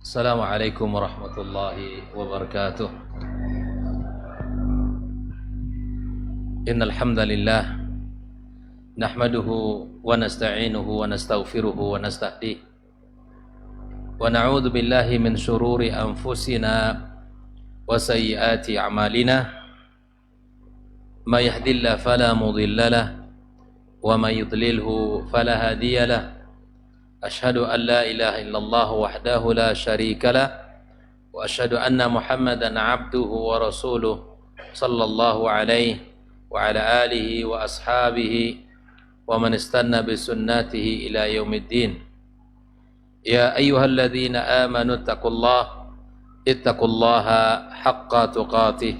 Assalamualaikum warahmatullahi wabarakatuh. Innal hamdalillah nahmaduhu wa nasta'inuhu wa nastaghfiruhu wa nastahdihi wa na'udzu billahi min shururi anfusina wa sayyiati a'malina. May yahdihillahu fala mudilla lahu wa may yudlilhu fala hadiya lahu. Ashhadu an la ilaha illallah wahdahu la syarika lah wa ashhadu anna Muhammadan abduhu wa rasuluh sallallahu alaihi wa ala alihi wa ashabihi wa man istanna bi sunnatihi ila yaumiddin. Ya ayyuhalladzina amanu ittaqullaha haqqa tuqatih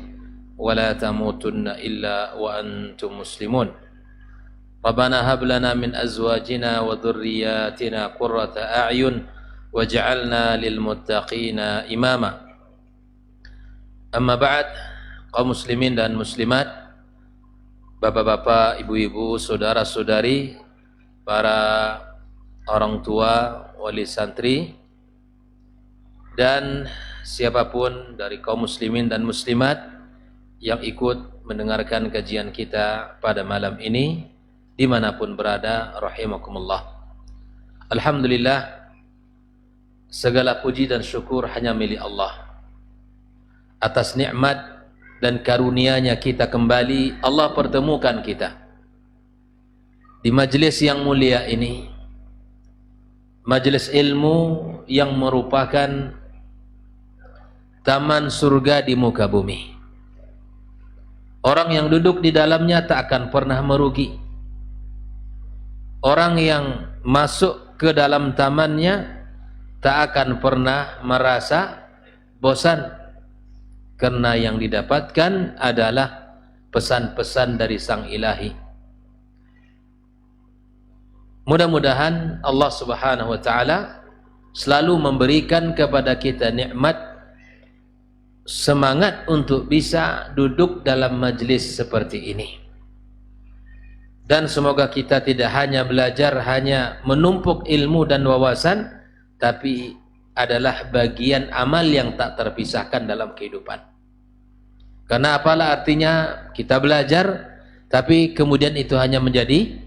wa la tamutunna illa wa antum muslimun. Rabbana hab lana min azwajina wa dhurriyyatina qurrata a'yun waj'alna lil muttaqina imama. Amma ba'd, kaum muslimin dan muslimat, bapak-bapak, ibu-ibu, saudara-saudari, para orang tua, wali santri, dan siapapun dari kaum muslimin dan muslimat yang ikut mendengarkan kajian kita pada malam ini, dimanapun berada, rahimakumullah. Alhamdulillah, segala puji dan syukur hanya milik Allah. Atas nikmat dan karunia-Nya kita kembali, Allah pertemukan kita di majlis yang mulia ini, majlis ilmu yang merupakan taman surga di muka bumi. Orang yang duduk di dalamnya tak akan pernah merugi. Orang yang masuk ke dalam tamannya tak akan pernah merasa bosan, karena yang didapatkan adalah pesan-pesan dari Sang Ilahi. Mudah-mudahan Allah Subhanahu wa taala selalu memberikan kepada kita nikmat semangat untuk bisa duduk dalam majlis seperti ini. Dan semoga kita tidak hanya belajar, hanya menumpuk ilmu dan wawasan, tapi adalah bagian amal yang tak terpisahkan dalam kehidupan. Karena apalah artinya kita belajar, tapi kemudian itu hanya menjadi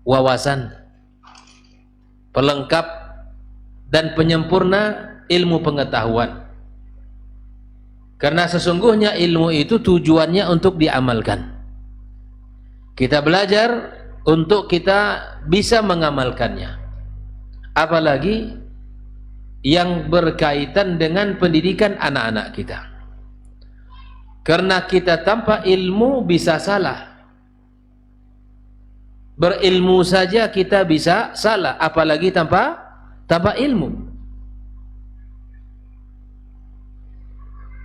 wawasan, pelengkap dan penyempurna ilmu pengetahuan. Karena sesungguhnya ilmu itu tujuannya untuk diamalkan. Kita belajar untuk kita bisa mengamalkannya. Apalagi yang berkaitan dengan pendidikan anak-anak kita. Karena kita tanpa ilmu bisa salah. Berilmu saja kita bisa salah, apalagi tanpa ilmu.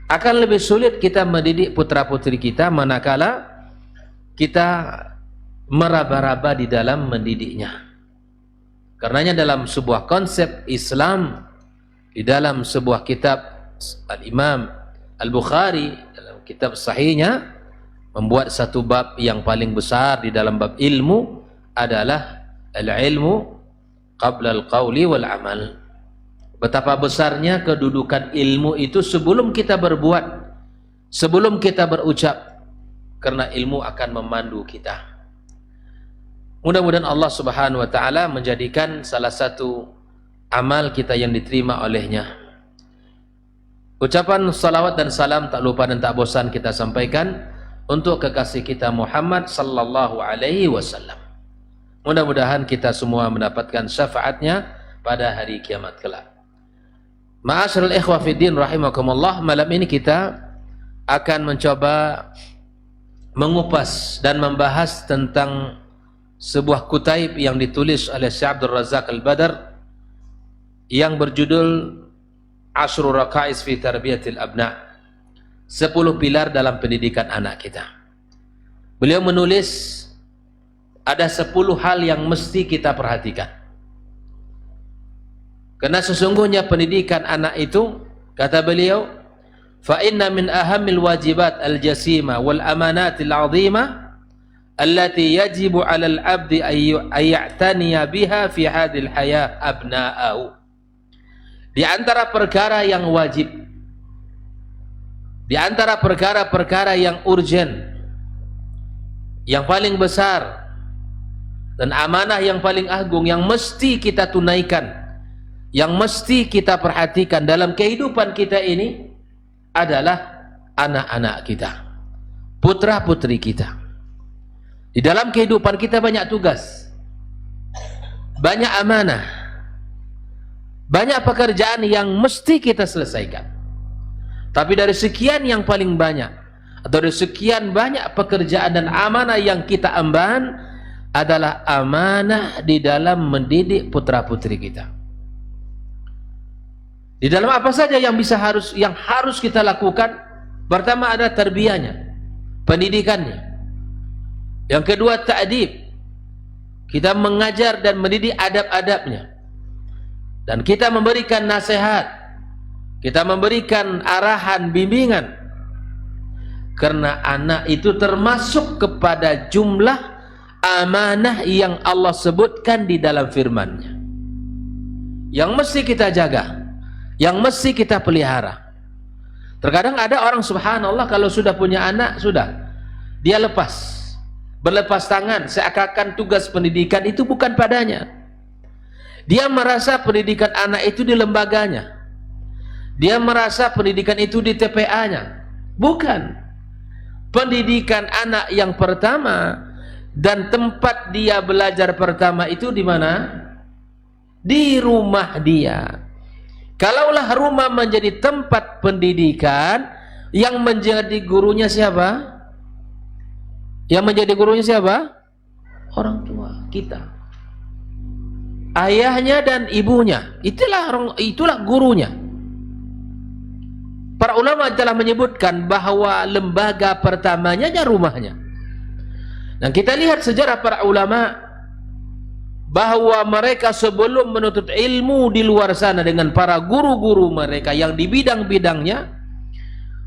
Akan lebih sulit kita mendidik putra-putri kita manakala kita meraba-raba di dalam mendidiknya. Karenanya dalam sebuah konsep Islam, di dalam sebuah kitab Al-Imam Al-Bukhari, dalam kitab sahihnya, membuat satu bab yang paling besar di dalam bab ilmu adalah al-ilmu qabla al-qawli wal-amal. Betapa besarnya kedudukan ilmu itu sebelum kita berbuat, sebelum kita berucap, karena ilmu akan memandu kita. Mudah-mudahan Allah Subhanahu wa taala menjadikan salah satu amal kita yang diterima olehnya. Ucapan salawat dan salam tak lupa dan tak bosan kita sampaikan untuk kekasih kita Muhammad sallallahu alaihi wasallam. Mudah-mudahan kita semua mendapatkan syafaatnya pada hari kiamat kelak. Ma'asyiral ikhwah fiddin rahimakumullah, malam ini kita akan mencoba mengupas dan membahas tentang sebuah kutaib yang ditulis oleh Syekh Abdul Razak Al-Badr yang berjudul Ashrul Raqais fi Tarbiyatil Abna, 10 pilar dalam pendidikan anak kita. Beliau menulis ada 10 hal yang mesti kita perhatikan. Karena sesungguhnya pendidikan anak itu, kata beliau, fa inna min ahammil wajibat al-jasima wal amanatil azimah allati yajibu 'alal 'abdi ay ya'taniya biha fi hadhil hayah abna'ahu. Di antara perkara yang wajib, di antara perkara-perkara yang urgent, yang paling besar dan amanah yang paling agung yang mesti kita tunaikan, yang mesti kita perhatikan dalam kehidupan kita ini adalah anak-anak kita, putra-putri kita. Di dalam kehidupan kita banyak tugas, banyak amanah, banyak pekerjaan yang mesti kita selesaikan. Tapi dari sekian yang paling banyak, atau dari sekian banyak pekerjaan dan amanah yang kita emban, adalah amanah di dalam mendidik putra-putri kita. Di dalam apa saja yang harus kita lakukan? Pertama ada tarbiyahnya, pendidikannya. Yang kedua ta'dib, kita mengajar dan mendidik adab-adabnya. Dan kita memberikan nasihat, kita memberikan arahan, bimbingan. Karena anak itu termasuk kepada jumlah amanah yang Allah sebutkan di dalam firman-Nya, yang mesti kita jaga, yang mesti kita pelihara. Terkadang ada orang subhanallah kalau sudah punya anak, sudah dia berlepas tangan, seakan-akan tugas pendidikan itu bukan padanya. Dia merasa pendidikan anak itu di lembaganya, dia merasa pendidikan itu di TPA-nya. Bukan. Pendidikan anak yang pertama dan tempat dia belajar pertama itu di mana? Di rumah dia. Kalaulah rumah menjadi tempat pendidikan, yang menjadi gurunya siapa? Yang menjadi gurunya siapa? Orang tua kita, ayahnya dan ibunya. Itulah gurunya. Para ulama telah menyebutkan bahwa lembaga pertamanya adalah rumahnya. Dan kita lihat sejarah para ulama, bahwa mereka sebelum menuntut ilmu di luar sana dengan para guru-guru mereka yang di bidang-bidangnya,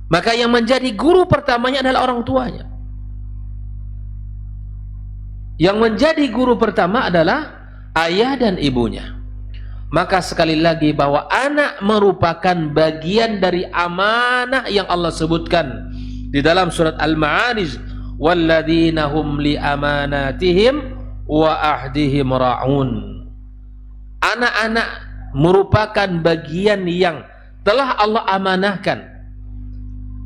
maka yang menjadi guru pertamanya adalah orang tuanya. Yang menjadi guru pertama adalah ayah dan ibunya. Maka sekali lagi bahwa anak merupakan bagian dari amanah yang Allah sebutkan di dalam surat Al-Ma'arij, walladzina hum li amanatihim wa ahdihim ra'un. Anak-anak merupakan bagian yang telah Allah amanahkan,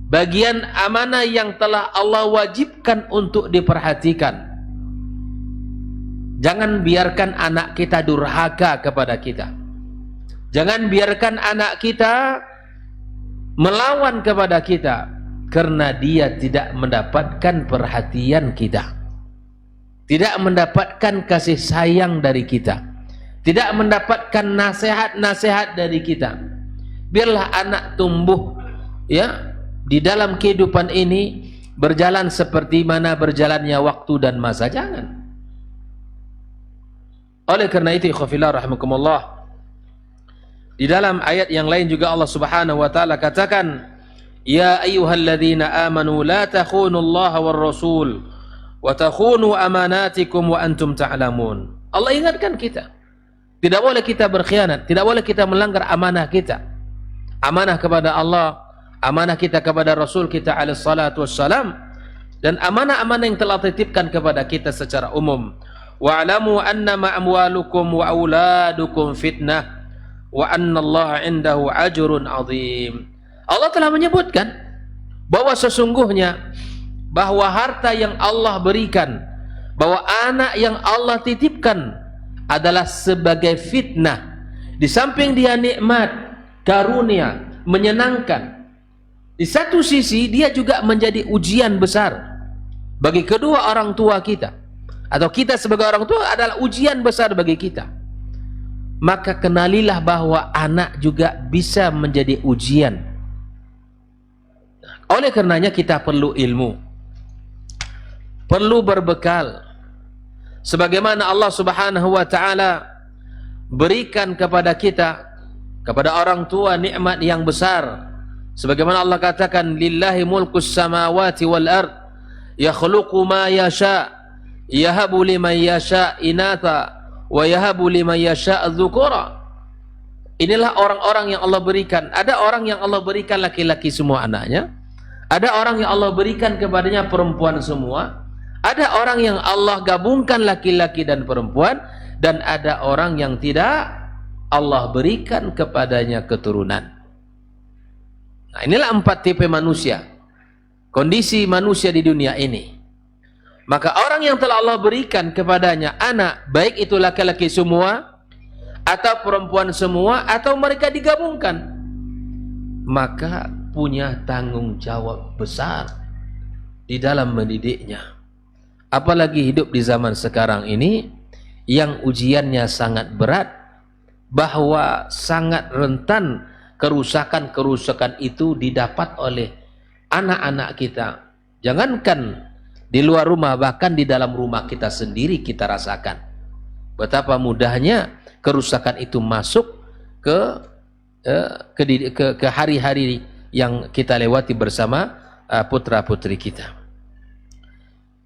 bagian amanah yang telah Allah wajibkan untuk diperhatikan. Jangan biarkan anak kita durhaka kepada kita. Jangan biarkan anak kita melawan kepada kita karena dia tidak mendapatkan perhatian kita, tidak mendapatkan kasih sayang dari kita, tidak mendapatkan nasihat-nasihat dari kita. Biarlah anak tumbuh ya di dalam kehidupan ini berjalan seperti mana berjalannya waktu dan masa. Jangan. Oleh karena itu ikhwafillah rahimakumullah, di dalam ayat yang lain juga Allah Subhanahu wa taala katakan, ya ayyuhalladzina amanu la takhunullaha war rasul wa takhunu amanatikum wa antum ta'lamun. Allah ingatkan kita, tidak boleh kita berkhianat, tidak boleh kita melanggar amanah kita. Amanah kepada Allah, amanah kita kepada Rasul kita alaihi salatu wassalam, dan amanah-amanah yang telah dititipkan kepada kita secara umum. Wa'lamu annama amwalukum wa auladukum fitnah wa annallaha 'indahu ajrun 'azim. Allah telah menyebutkan bahwa sesungguhnya bahwa harta yang Allah berikan, bahwa anak yang Allah titipkan adalah sebagai fitnah. Di samping dia nikmat, karunia, menyenangkan, di satu sisi dia juga menjadi ujian besar bagi kedua orang tua kita, atau kita sebagai orang tua adalah ujian besar bagi kita. Maka kenalilah bahwa anak juga bisa menjadi ujian. Oleh karenanya kita perlu ilmu, perlu berbekal, sebagaimana Allah Subhanahu wa taala berikan kepada kita, kepada orang tua, nikmat yang besar. Sebagaimana Allah katakan, lillahi mulkus samawati wal ard yakhluqu ma yasha yahabu liman yasha inatha wa yahabu liman yasha dzukura. Inilah orang-orang yang Allah berikan. Ada orang yang Allah berikan laki-laki semua anaknya. Ada orang yang Allah berikan kepadanya perempuan semua. Ada orang yang Allah gabungkan laki-laki dan perempuan. Dan ada orang yang tidak Allah berikan kepadanya keturunan. Nah, inilah 4 tipe manusia. Kondisi manusia di dunia ini. Maka orang yang telah Allah berikan kepadanya anak, baik itu laki-laki semua atau perempuan semua atau mereka digabungkan, maka punya tanggung jawab besar di dalam mendidiknya. Apalagi hidup di zaman sekarang ini yang ujiannya sangat berat, bahwa sangat rentan kerusakan-kerusakan itu didapat oleh anak-anak kita. Jangankan di luar rumah, bahkan di dalam rumah kita sendiri kita rasakan betapa mudahnya kerusakan itu masuk ke hari-hari yang kita lewati bersama putra-putri kita.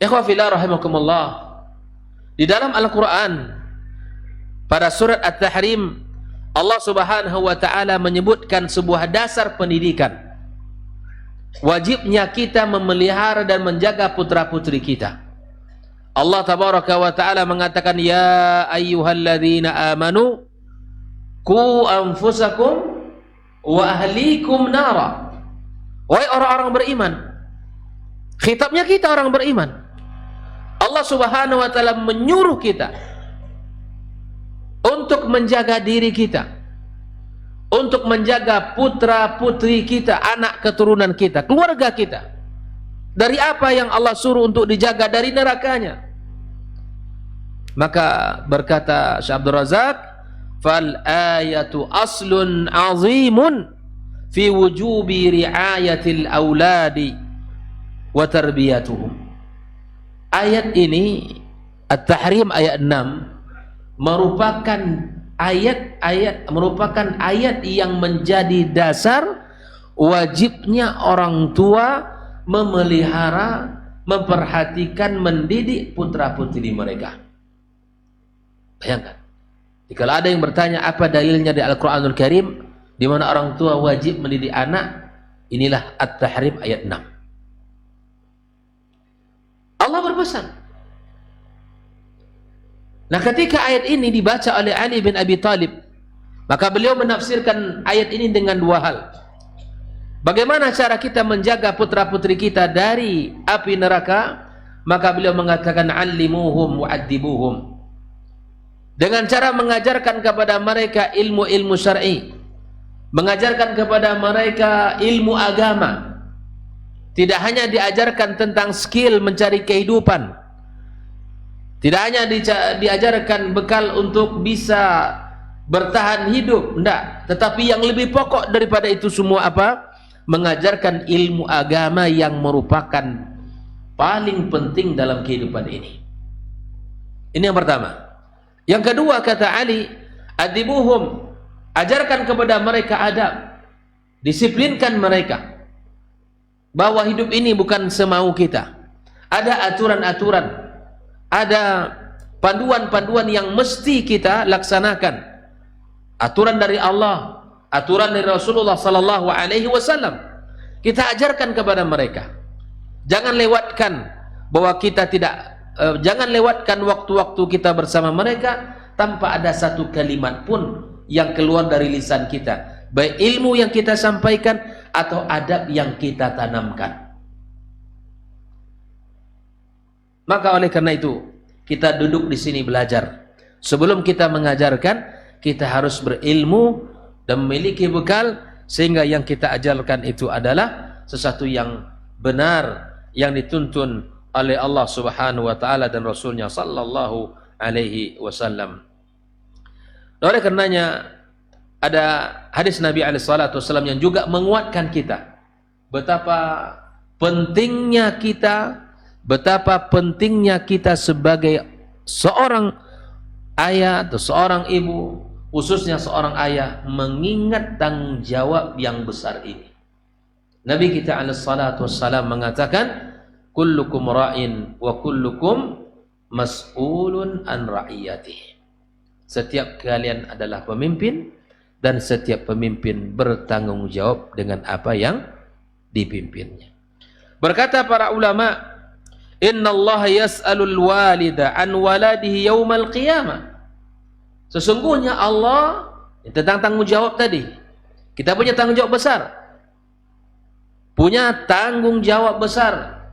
Ikhwah fillah rahimakumullah, di dalam Al-Quran pada surat At-Tahrim, Allah Subhanahu wa taala menyebutkan sebuah dasar pendidikan. Wajibnya kita memelihara dan menjaga putra-putri kita. Allah tabaraka wa taala mengatakan, ya ayyuhalladzina amanu qu anfusakum wa ahlikum nara. Wahai orang-orang beriman. Khitabnya kita orang beriman. Allah Subhanahu wa taala menyuruh kita untuk menjaga diri kita, untuk menjaga putra-putri kita, anak keturunan kita, keluarga kita. Dari apa yang Allah suruh untuk dijaga? Dari nerakanya. Maka berkata Syekh Abdul Razak, fal ayatu aslun azimun fi wujubi riayatil auladi wa tarbiyatuhum. Ayat ini, At-Tahrim ayat 6, merupakan ayat yang menjadi dasar wajibnya orang tua memelihara, memperhatikan, mendidik putra-putri mereka. Bayangkan, jika ada yang bertanya apa dalilnya di Al-Quranul Karim di mana orang tua wajib mendidik anak, inilah At-Tahrim ayat 6. Allah berpesan. Nah, ketika ayat ini dibaca oleh Ali bin Abi Thalib, maka beliau menafsirkan ayat ini dengan 2 hal. Bagaimana cara kita menjaga putra-putri kita dari api neraka? Maka beliau mengatakan, allimuhum wa'addibuhum. Dengan cara mengajarkan kepada mereka ilmu-ilmu syar'i, mengajarkan kepada mereka ilmu agama. Tidak hanya diajarkan tentang skill mencari kehidupan, tidak hanya diajarkan bekal untuk bisa bertahan hidup, enggak. Tetapi yang lebih pokok daripada itu semua apa? Mengajarkan ilmu agama yang merupakan paling penting dalam kehidupan ini. Ini yang pertama. Yang kedua, kata Ali, adibuhum, ajarkan kepada mereka adab, disiplinkan mereka, bahwa hidup ini bukan semau kita. Ada aturan-aturan, ada panduan-panduan yang mesti kita laksanakan. Aturan dari Allah, aturan dari Rasulullah sallallahu alaihi wasallam. Kita ajarkan kepada mereka. Jangan lewatkan bahwa kita tidak jangan lewatkan waktu-waktu kita bersama mereka tanpa ada satu kalimat pun yang keluar dari lisan kita, baik ilmu yang kita sampaikan atau adab yang kita tanamkan. Maka oleh karena itu, kita duduk di sini belajar. Sebelum kita mengajarkan, kita harus berilmu dan memiliki bekal, sehingga yang kita ajarkan itu adalah sesuatu yang benar, yang dituntun oleh Allah Subhanahu wa taala dan Rasulnya sallallahu alaihi wasallam. Oleh karenanya, ada hadis Nabi alaihi salatu wasallam yang juga menguatkan kita betapa pentingnya kita sebagai seorang ayah atau seorang ibu, khususnya seorang ayah, mengingat tanggung jawab yang besar ini. Nabi kita alaihi salatu wassalam mengatakan, kullukum ra'in wa kullukum mas'ulun an ra'iyatihi. Setiap kalian adalah pemimpin dan setiap pemimpin bertanggung jawab dengan apa yang dipimpinnya. Berkata para ulama, innallaha yas'alul walida an waladihi yaumal qiyamah. Sesungguhnya Allah, tentang tanggung jawab tadi, kita punya tanggung jawab besar, punya tanggung jawab besar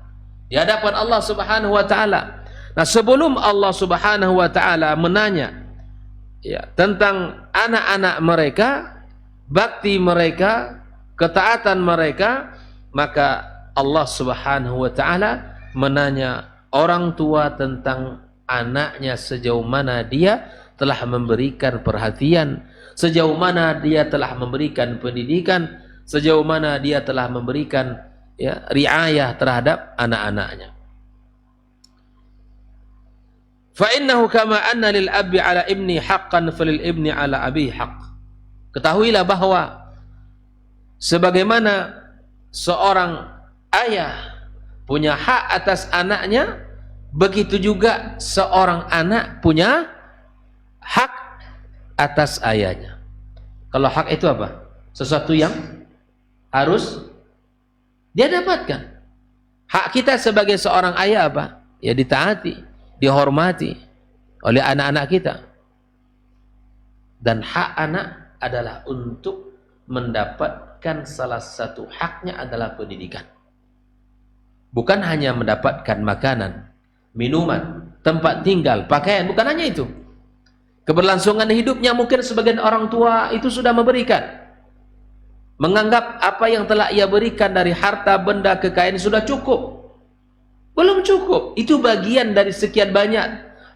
di hadapan Allah Subhanahu wa taala. Nah, sebelum Allah Subhanahu wa taala menanya tentang anak-anak mereka, bakti mereka, ketaatan mereka, maka Allah Subhanahu wa taala menanya orang tua tentang anaknya, sejauh mana dia telah memberikan perhatian, sejauh mana dia telah memberikan pendidikan, sejauh mana dia telah memberikan riayah terhadap anak-anaknya. Fa innahu kama anna lil abi ala ibni haqqan falil ibni ala abi haqq. Ketahuilah bahwa sebagaimana seorang ayah punya hak atas anaknya, begitu juga seorang anak punya hak atas ayahnya. Kalau hak itu apa? Sesuatu yang harus dia dapatkan. Hak kita sebagai seorang ayah apa? Ya ditaati, dihormati oleh anak-anak kita. Dan hak anak adalah untuk mendapatkan salah satu haknya adalah pendidikan. Bukan hanya mendapatkan makanan, minuman, tempat tinggal, pakaian, bukan hanya itu. Keberlangsungan hidupnya mungkin sebagian orang tua itu sudah memberikan. Menganggap apa yang telah ia berikan dari harta, benda, kekayaan sudah cukup. Belum cukup. Itu bagian dari sekian banyak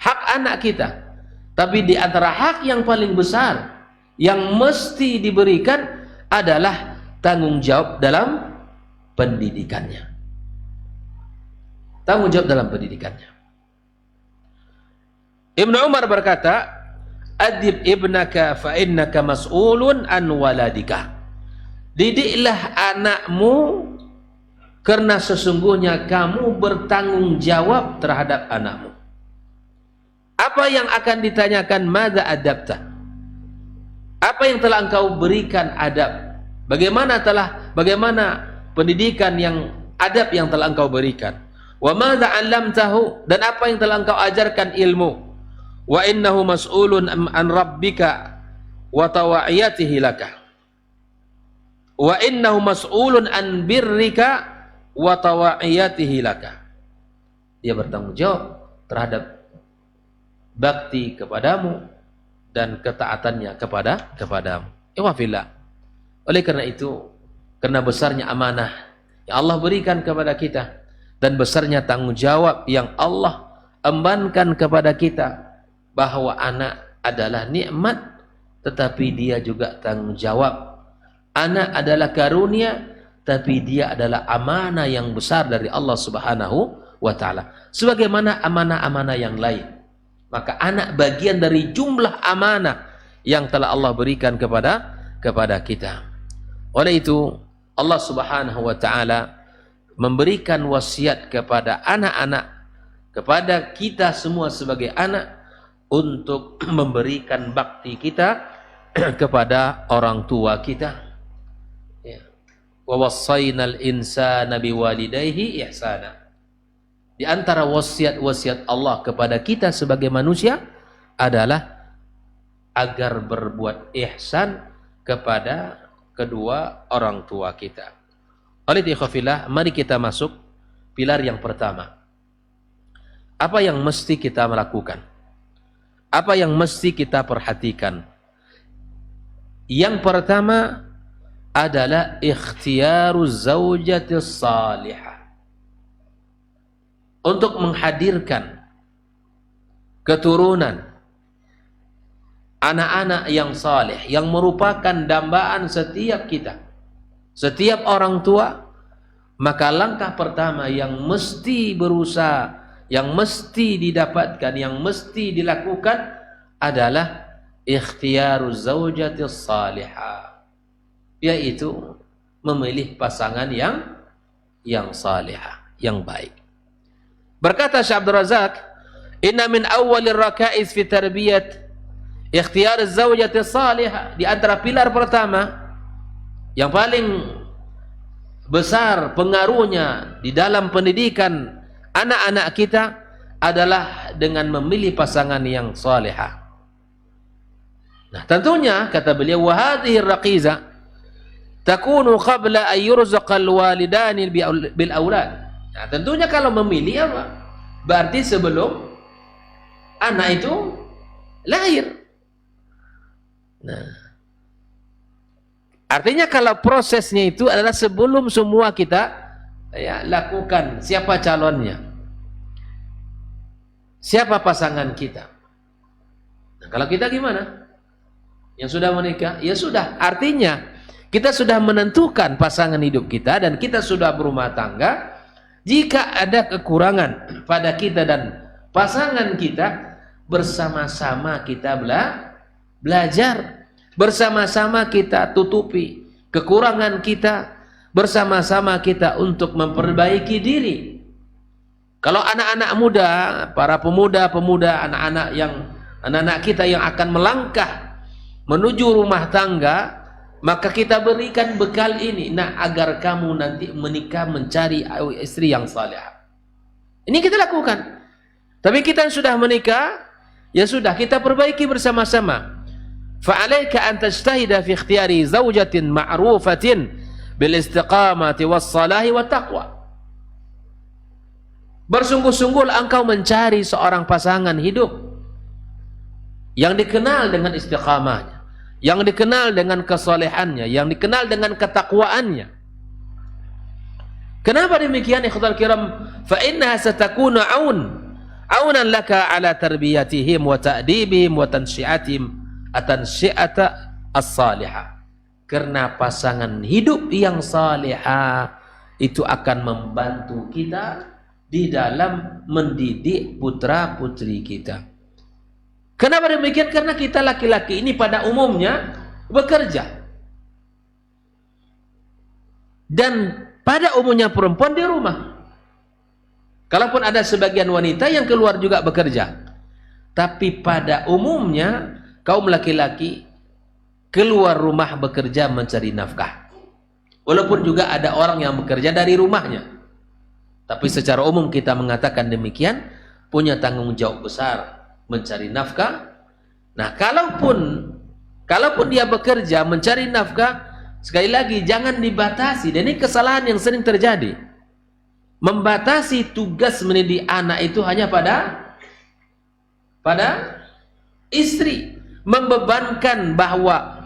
hak anak kita. Tapi di antara hak yang paling besar yang mesti diberikan adalah tanggung jawab dalam pendidikannya. Tanggung jawab dalam pendidikannya. Ibnu Umar berkata, adib ibnaka fa innaka mas'ulun an waladika. Didiklah anakmu karena sesungguhnya kamu bertanggung jawab terhadap anakmu. Apa yang akan ditanyakan? Madza adabta? Apa yang telah engkau berikan adab? Bagaimana pendidikan yang adab yang telah engkau berikan? Wa madza 'allamtahu? Dan apa yang telah engkau ajarkan ilmu? Wa innahu mas'ulun an rabbika wa tawa'iyatihi laka. Wa innahu mas'ulun an birrika wa tawa'iyatihi laka. Dia bertanggung jawab terhadap bakti kepadamu dan ketaatannya kepadamu. Iwafillah. Oleh karena itu, karena besarnya amanah yang Allah berikan kepada kita dan besarnya tanggung jawab yang Allah embankan kepada kita, bahwa anak adalah nikmat tetapi dia juga tanggung jawab. Anak adalah karunia tapi dia adalah amanah yang besar dari Allah Subhanahu wa taala. Sebagaimana amanah-amanah yang lain, maka anak bagian dari jumlah amanah yang telah Allah berikan kepada kita. Oleh itu Allah Subhanahu wa taala memberikan wasiat kepada anak-anak, kepada kita semua sebagai anak, untuk memberikan bakti kita kepada orang tua kita. Wa wassaynal insana biwalidayhi ihsana. Di antara wasiat-wasiat Allah kepada kita sebagai manusia adalah agar berbuat ihsan kepada kedua orang tua kita. Oleh ikhwafillah, mari kita masuk pilar yang pertama. Apa yang mesti kita melakukan? Apa yang mesti kita perhatikan? Yang pertama adalah ikhtiyaruz zaujatis salihah. Untuk menghadirkan keturunan anak-anak yang saleh, yang merupakan dambaan setiap kita, setiap orang tua, maka langkah pertama yang mesti berusaha, yang mesti didapatkan, yang mesti dilakukan adalah ikhtiyaruz zaujatis salihah, yaitu memilih pasangan yang salihah, yang baik. Berkata Syekh Abdul Razak, inna min awwalir rakaiz fi tarbiyat Ikhtiyar az-zawjati salihah, di antara pilar pertama yang paling besar pengaruhnya di dalam pendidikan anak-anak kita adalah dengan memilih pasangan yang salihah. Nah, tentunya kata beliau, wa hadhihi ar-raqiza takunu qabla an yurzaqa al-walidani bil aulad. Nah, tentunya kalau memilih apa? Berarti sebelum anak itu lahir. Nah, artinya kalau prosesnya itu adalah sebelum semua kita lakukan, siapa calonnya, siapa pasangan kita. Nah, kalau kita gimana? Yang sudah menikah, ya sudah. Artinya kita sudah menentukan pasangan hidup kita dan kita sudah berumah tangga. Jika ada kekurangan pada kita dan pasangan kita, bersama-sama kita belajar, bersama-sama kita tutupi kekurangan kita, bersama-sama kita untuk memperbaiki diri. Kalau anak-anak muda, para pemuda-pemuda, anak-anak kita yang akan melangkah menuju rumah tangga, maka kita berikan bekal ini, nah agar kamu nanti menikah mencari istri yang salihah. Ini kita lakukan. Tapi kita yang sudah menikah, ya sudah kita perbaiki bersama-sama. Fa'alaika an tajtahida fi ikhtiyari zawjatin ma'rufatin bil istiqamati was salahi wat taqwa. Bersungguh-sungguh engkau mencari seorang pasangan hidup yang dikenal dengan istiqamahnya, yang dikenal dengan kesolehannya, yang dikenal dengan ketakwaannya. Kenapa demikian ikhwatal kiram? Fa innaha satakunu aunan laka ala tarbiyatihim wa ta'dibihim wa tansyi'atihim atansyi'ata as-salihah. Karena pasangan hidup yang salihah itu akan membantu kita di dalam mendidik putra-putri kita. Kenapa demikian? Karena kita laki-laki ini pada umumnya bekerja. Dan pada umumnya perempuan di rumah. Kalaupun ada sebagian wanita yang keluar juga bekerja. Tapi pada umumnya kaum laki-laki keluar rumah bekerja mencari nafkah. Walaupun juga ada orang yang bekerja dari rumahnya. Tapi secara umum kita mengatakan demikian, punya tanggung jawab besar mencari nafkah. Nah, kalaupun dia bekerja mencari nafkah, sekali lagi jangan dibatasi. Dan ini kesalahan yang sering terjadi. Membatasi tugas mendidik anak itu hanya pada istri. Membebankan bahwa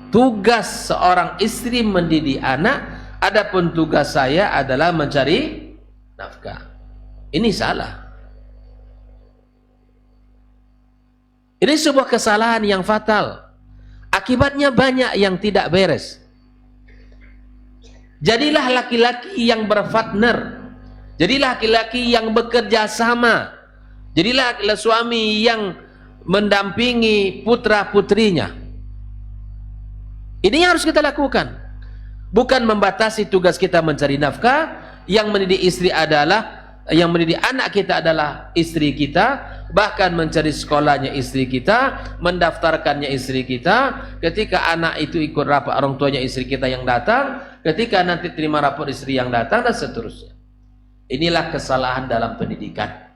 tugas seorang istri mendidik anak, adapun tugas saya adalah mencari nafkah. Ini salah. Ini sebuah kesalahan yang fatal. Akibatnya banyak yang tidak beres. Jadilah laki-laki yang berpartner. Jadilah laki-laki yang bekerja sama. Jadilah suami yang mendampingi putra-putrinya. Ini yang harus kita lakukan. Bukan membatasi tugas kita mencari nafkah. Yang mendidik anak kita adalah istri kita, bahkan mencari sekolahnya istri kita, mendaftarkannya istri kita. Ketika anak itu ikut rapat orang tuanya istri kita yang datang, ketika nanti terima rapor istri yang datang, dan seterusnya. Inilah kesalahan dalam pendidikan.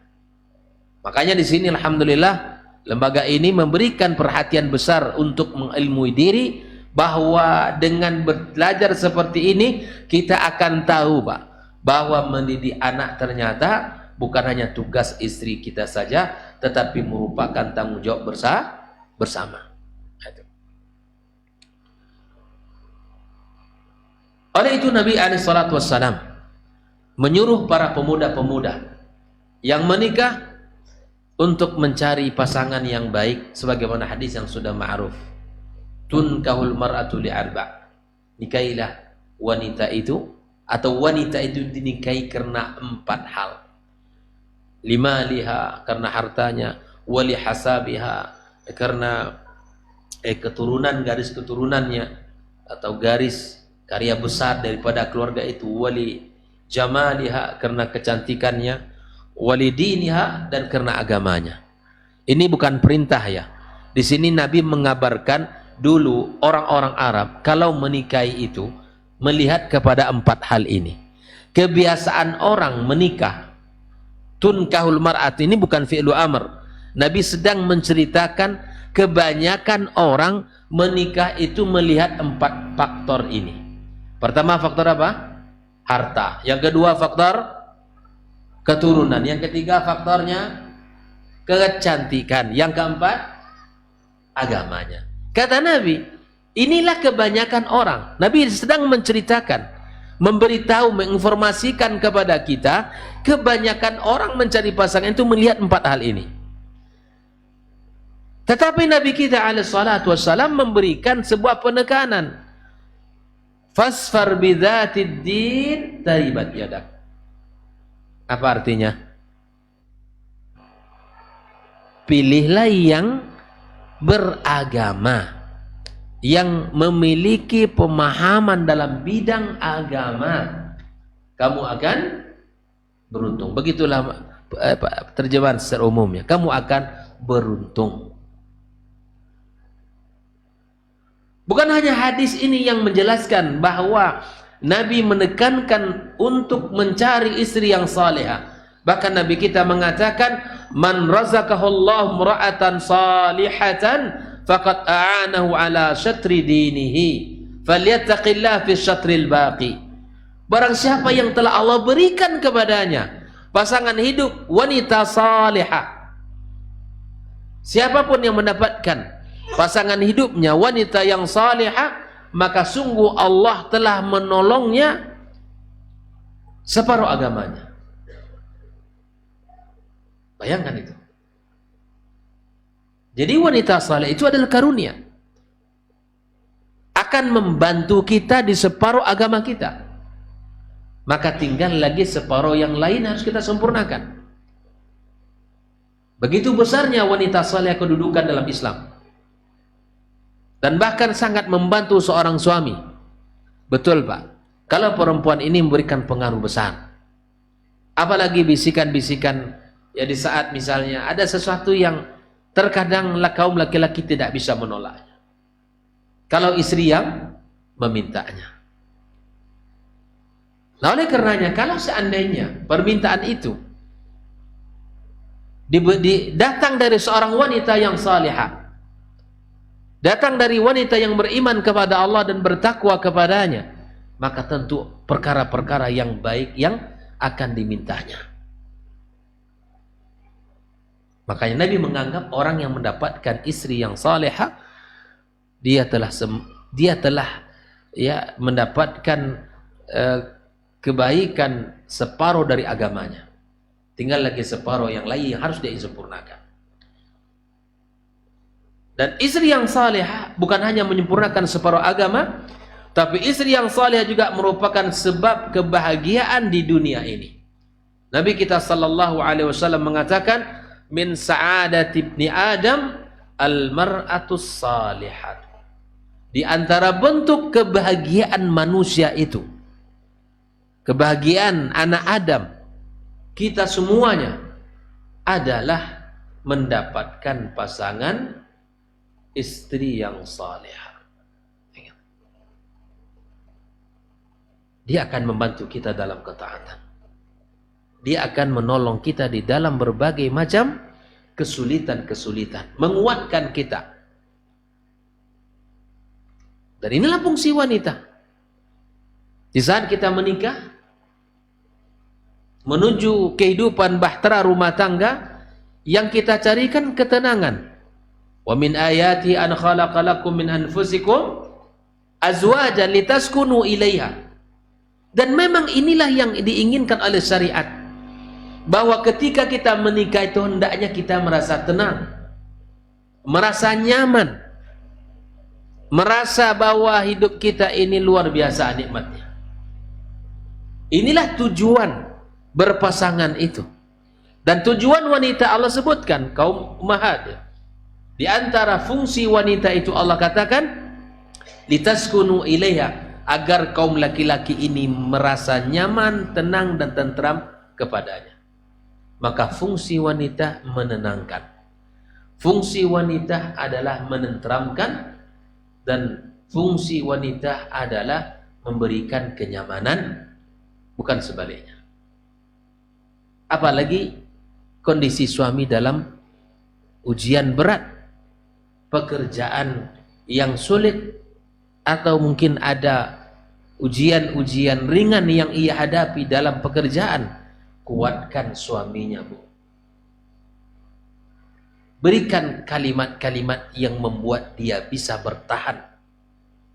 Makanya di sini alhamdulillah lembaga ini memberikan perhatian besar untuk mengilmui diri, bahwa dengan belajar seperti ini kita akan tahu bahwa mendidik anak ternyata bukan hanya tugas istri kita saja, tetapi merupakan tanggung jawab bersama. Oleh itu Nabi SAW menyuruh para pemuda-pemuda yang menikah untuk mencari pasangan yang baik, sebagaimana hadis yang sudah ma'ruf. Tunkahul mar'atu li'arba'. Nikailah wanita itu, atau wanita itu dinikahi karena 4 hal. Limaliha, karena hartanya, wali hasabiha, karena keturunan, garis keturunannya, atau garis karya besar daripada keluarga itu, wali jamaliha, karena kecantikannya, wali diniha, dan karena agamanya. Ini bukan perintah ya. Di sini Nabi mengabarkan dulu orang-orang Arab kalau menikahi itu melihat kepada 4 hal ini. Kebiasaan orang menikah, tunkahul mar'at, ini bukan fi'lu amr. Nabi sedang menceritakan kebanyakan orang menikah itu melihat 4 faktor ini. Pertama faktor apa? Harta. Yang kedua faktor keturunan. Yang ketiga faktornya kecantikan. Yang keempat agamanya. Kata Nabi, inilah kebanyakan orang. Nabi sedang menceritakan, memberitahu, menginformasikan kepada kita, kebanyakan orang mencari pasangan itu melihat 4 hal ini. Tetapi Nabi kita alaihi salatu wassalam memberikan sebuah penekanan. Fasfar bidzatid din taribat yadak. Apa artinya? Pilihlah yang beragama, yang memiliki pemahaman dalam bidang agama, kamu akan beruntung. Begitulah terjemahan secara umumnya, kamu akan beruntung. Bukan hanya hadis ini yang menjelaskan bahwa Nabi menekankan untuk mencari istri yang salihah. Bahkan Nabi kita mengatakan, man razaqahullahu imra'atan salihatan faqad a'anahu ala syatri dinihi falyattaqillah fi syatril baqi. Barang siapa yang telah Allah berikan kepadanya pasangan hidup wanita salihah, siapapun yang mendapatkan pasangan hidupnya wanita yang salihah, maka sungguh Allah telah menolongnya separuh agamanya. Bayangkan itu. Jadi wanita saleh itu adalah karunia, akan membantu kita di separuh agama kita. Maka tinggal lagi separuh yang lain harus kita sempurnakan. Begitu besarnya wanita saleh kedudukan dalam Islam, dan bahkan sangat membantu seorang suami. Betul Pak, kalau perempuan ini memberikan pengaruh besar, apalagi bisikan-bisikan, ya di saat misalnya ada sesuatu yang terkadang kaum laki-laki tidak bisa menolaknya, kalau istri yang memintanya. Nah oleh karenanya, kalau seandainya permintaan itu datang dari seorang wanita yang salihah, datang dari wanita yang beriman kepada Allah dan bertakwa kepadanya, maka tentu perkara-perkara yang baik yang akan dimintanya. Makanya Nabi menganggap orang yang mendapatkan istri yang salihah, dia telah ya mendapatkan kebaikan separuh dari agamanya. Tinggal lagi separuh yang lain yang harus dia sempurnakan. Dan istri yang salihah bukan hanya menyempurnakan separuh agama, tapi istri yang salihah juga merupakan sebab kebahagiaan di dunia ini. Nabi kita sallallahu alaihi wasallam mengatakan, min sa'adati ibni Adam al-mar'atus salihat. Di antara bentuk kebahagiaan manusia itu, kebahagiaan anak Adam, kita semuanya, adalah mendapatkan pasangan istri yang salihah. Dia akan membantu kita dalam ketaatan. Dia akan menolong kita di dalam berbagai macam kesulitan-kesulitan, menguatkan kita. Dan inilah fungsi wanita. Di saat kita menikah, menuju kehidupan bahtera rumah tangga, yang kita carikan ketenangan. Wa min ayati an khalaqalakum min anfusikum azwajan litaskunu ilaiha. Dan memang inilah yang diinginkan oleh syariat, bahwa ketika kita menikah itu hendaknya kita merasa tenang, merasa nyaman, merasa bahwa hidup kita ini luar biasa nikmatnya. Inilah tujuan berpasangan itu. Dan tujuan wanita Allah sebutkan, kaum ummahat. Di antara fungsi wanita itu Allah katakan, litaskunu ilaiha, agar kaum laki-laki ini merasa nyaman, tenang dan tentram kepadanya. Maka fungsi wanita menenangkan, Fungsi wanita adalah menenteramkan, dan fungsi wanita adalah memberikan kenyamanan, bukan sebaliknya. Apalagi kondisi suami dalam ujian berat, pekerjaan yang sulit, atau mungkin ada ujian-ujian ringan yang ia hadapi dalam pekerjaan. Kuatkan suaminya, Bu. Berikan kalimat-kalimat yang membuat dia bisa bertahan,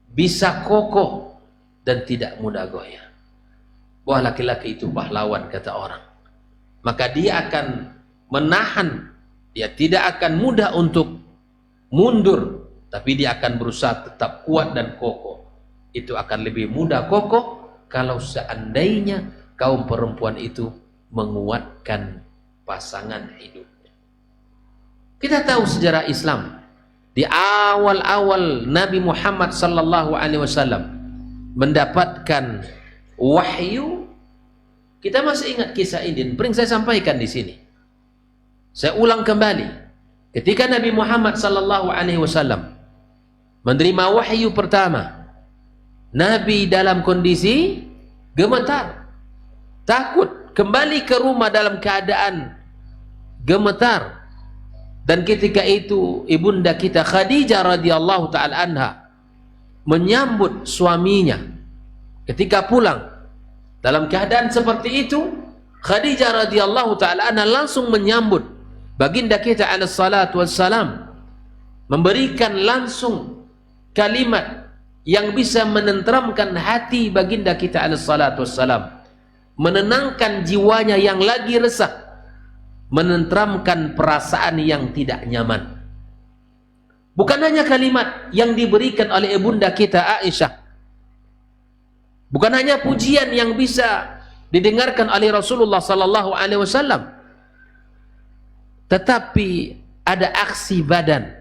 bisa kokoh, dan tidak mudah goyah. Wah, laki-laki itu pahlawan, kata orang. Maka dia akan menahan, dia tidak akan mudah untuk mundur, tapi dia akan berusaha tetap kuat dan kokoh. Itu akan lebih mudah kokoh kalau seandainya kaum perempuan itu menguatkan pasangan hidup. Kita tahu sejarah Islam. Di awal-awal Nabi Muhammad sallallahu alaihi wasallam mendapatkan wahyu, kita masih ingat kisah ini. Pernah saya sampaikan di sini. Saya ulang kembali. Ketika Nabi Muhammad sallallahu alaihi wasallam menerima wahyu pertama, Nabi dalam kondisi gemetar, takut, kembali ke rumah dalam keadaan gemetar. Dan ketika itu ibunda kita Khadijah radhiyallahu taala anha menyambut suaminya ketika pulang dalam keadaan seperti itu. Khadijah radhiyallahu taala anha langsung menyambut baginda kita alaihi salatu wassalam, memberikan langsung kalimat yang bisa menenteramkan hati baginda kita alaihi salatu wassalam, menenangkan jiwanya yang lagi resah, menenteramkan perasaan yang tidak nyaman. Bukan hanya kalimat yang diberikan oleh ibunda kita Aisyah, bukan hanya pujian yang bisa didengarkan oleh Rasulullah sallallahu alaihi wasallam, tetapi ada aksi badan.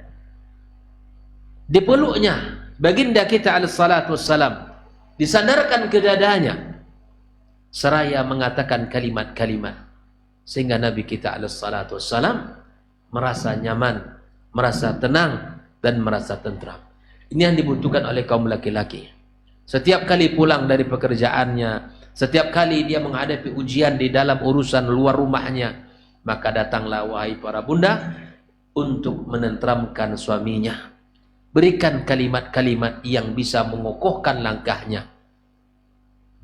Dipeluknya baginda kita alaihi salatu wassalam, disandarkan ke dadanya, seraya mengatakan kalimat-kalimat, sehingga Nabi kita alaihi salatu wassalam merasa nyaman, merasa tenang, dan merasa tentram. Ini yang dibutuhkan oleh kaum laki-laki. Setiap kali pulang dari pekerjaannya, setiap kali dia menghadapi ujian di dalam urusan luar rumahnya, maka datanglah wahai para bunda untuk menenteramkan suaminya. Berikan kalimat-kalimat yang bisa mengokohkan langkahnya.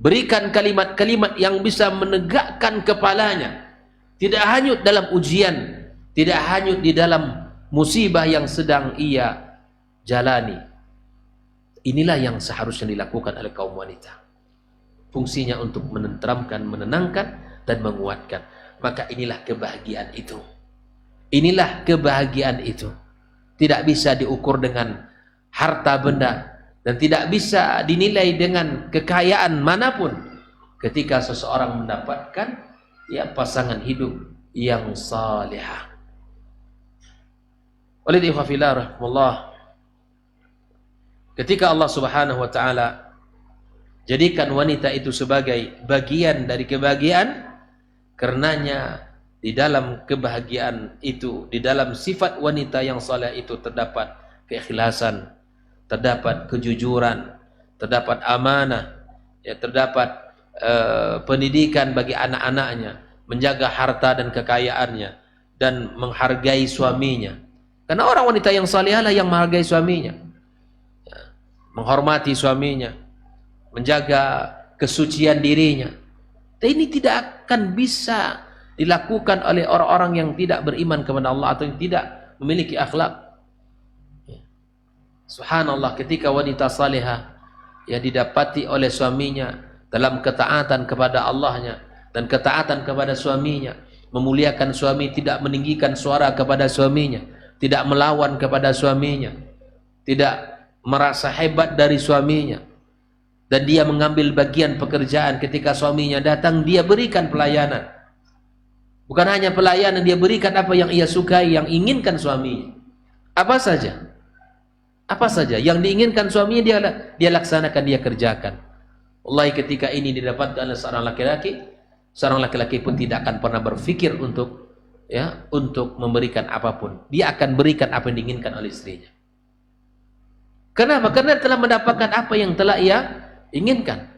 Berikan kalimat-kalimat yang bisa menegakkan kepalanya. Tidak hanyut dalam ujian, tidak hanyut di dalam musibah yang sedang ia jalani. Inilah yang seharusnya dilakukan oleh kaum wanita. Fungsinya untuk menenteramkan, menenangkan, dan menguatkan. Maka inilah kebahagiaan itu. Inilah kebahagiaan itu. Tidak bisa diukur dengan harta benda, dan tidak bisa dinilai dengan kekayaan manapun. Ketika seseorang mendapatkan pasangan hidup yang salihah. Oleh ikhwafillah rahimahullah, ketika Allah subhanahu wa ta'ala jadikan wanita itu sebagai bagian dari kebahagiaan, karenanya di dalam kebahagiaan itu, di dalam sifat wanita yang saleh itu terdapat keikhlasan, terdapat kejujuran, terdapat amanah, terdapat pendidikan bagi anak-anaknya, menjaga harta dan kekayaannya, dan menghargai suaminya. Karena orang wanita yang salihah lah yang menghargai suaminya, menghormati suaminya, menjaga kesucian dirinya. Dan ini tidak akan bisa dilakukan oleh orang-orang yang tidak beriman kepada Allah atau yang tidak memiliki akhlak. Subhanallah, ketika wanita salihah yang didapati oleh suaminya dalam ketaatan kepada Allahnya dan ketaatan kepada suaminya, memuliakan suami, tidak meninggikan suara kepada suaminya, tidak melawan kepada suaminya, tidak merasa hebat dari suaminya, dan dia mengambil bagian pekerjaan ketika suaminya datang, dia berikan pelayanan. Bukan hanya pelayanan, dia berikan apa yang ia sukai, yang inginkan suaminya. Apa saja? Apa saja yang diinginkan suaminya dia laksanakan, dia kerjakan. Wallahi, ketika ini didapatkan oleh seorang laki-laki pun tidak akan pernah berpikir untuk ya untuk memberikan apapun. Dia akan berikan apa yang diinginkan oleh istrinya. Kenapa? Karena telah mendapatkan apa yang telah ia inginkan.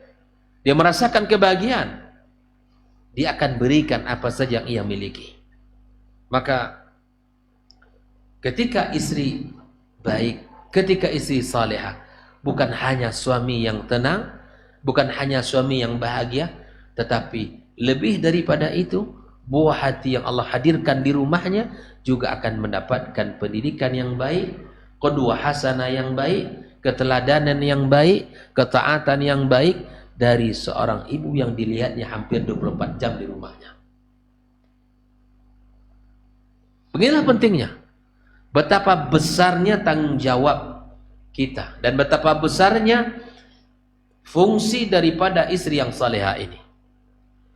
Dia merasakan kebahagiaan. Dia akan berikan apa saja yang ia miliki. Maka ketika istri baik, ketika istri salehah, bukan hanya suami yang tenang, bukan hanya suami yang bahagia, tetapi lebih daripada itu, buah hati yang Allah hadirkan di rumahnya juga akan mendapatkan pendidikan yang baik, qudwah hasanah yang baik, keteladanan yang baik, ketaatan yang baik dari seorang ibu yang dilihatnya hampir 24 jam di rumahnya. Beginilah pentingnya, betapa besarnya tanggung jawab kita dan betapa besarnya fungsi daripada istri yang salehah ini.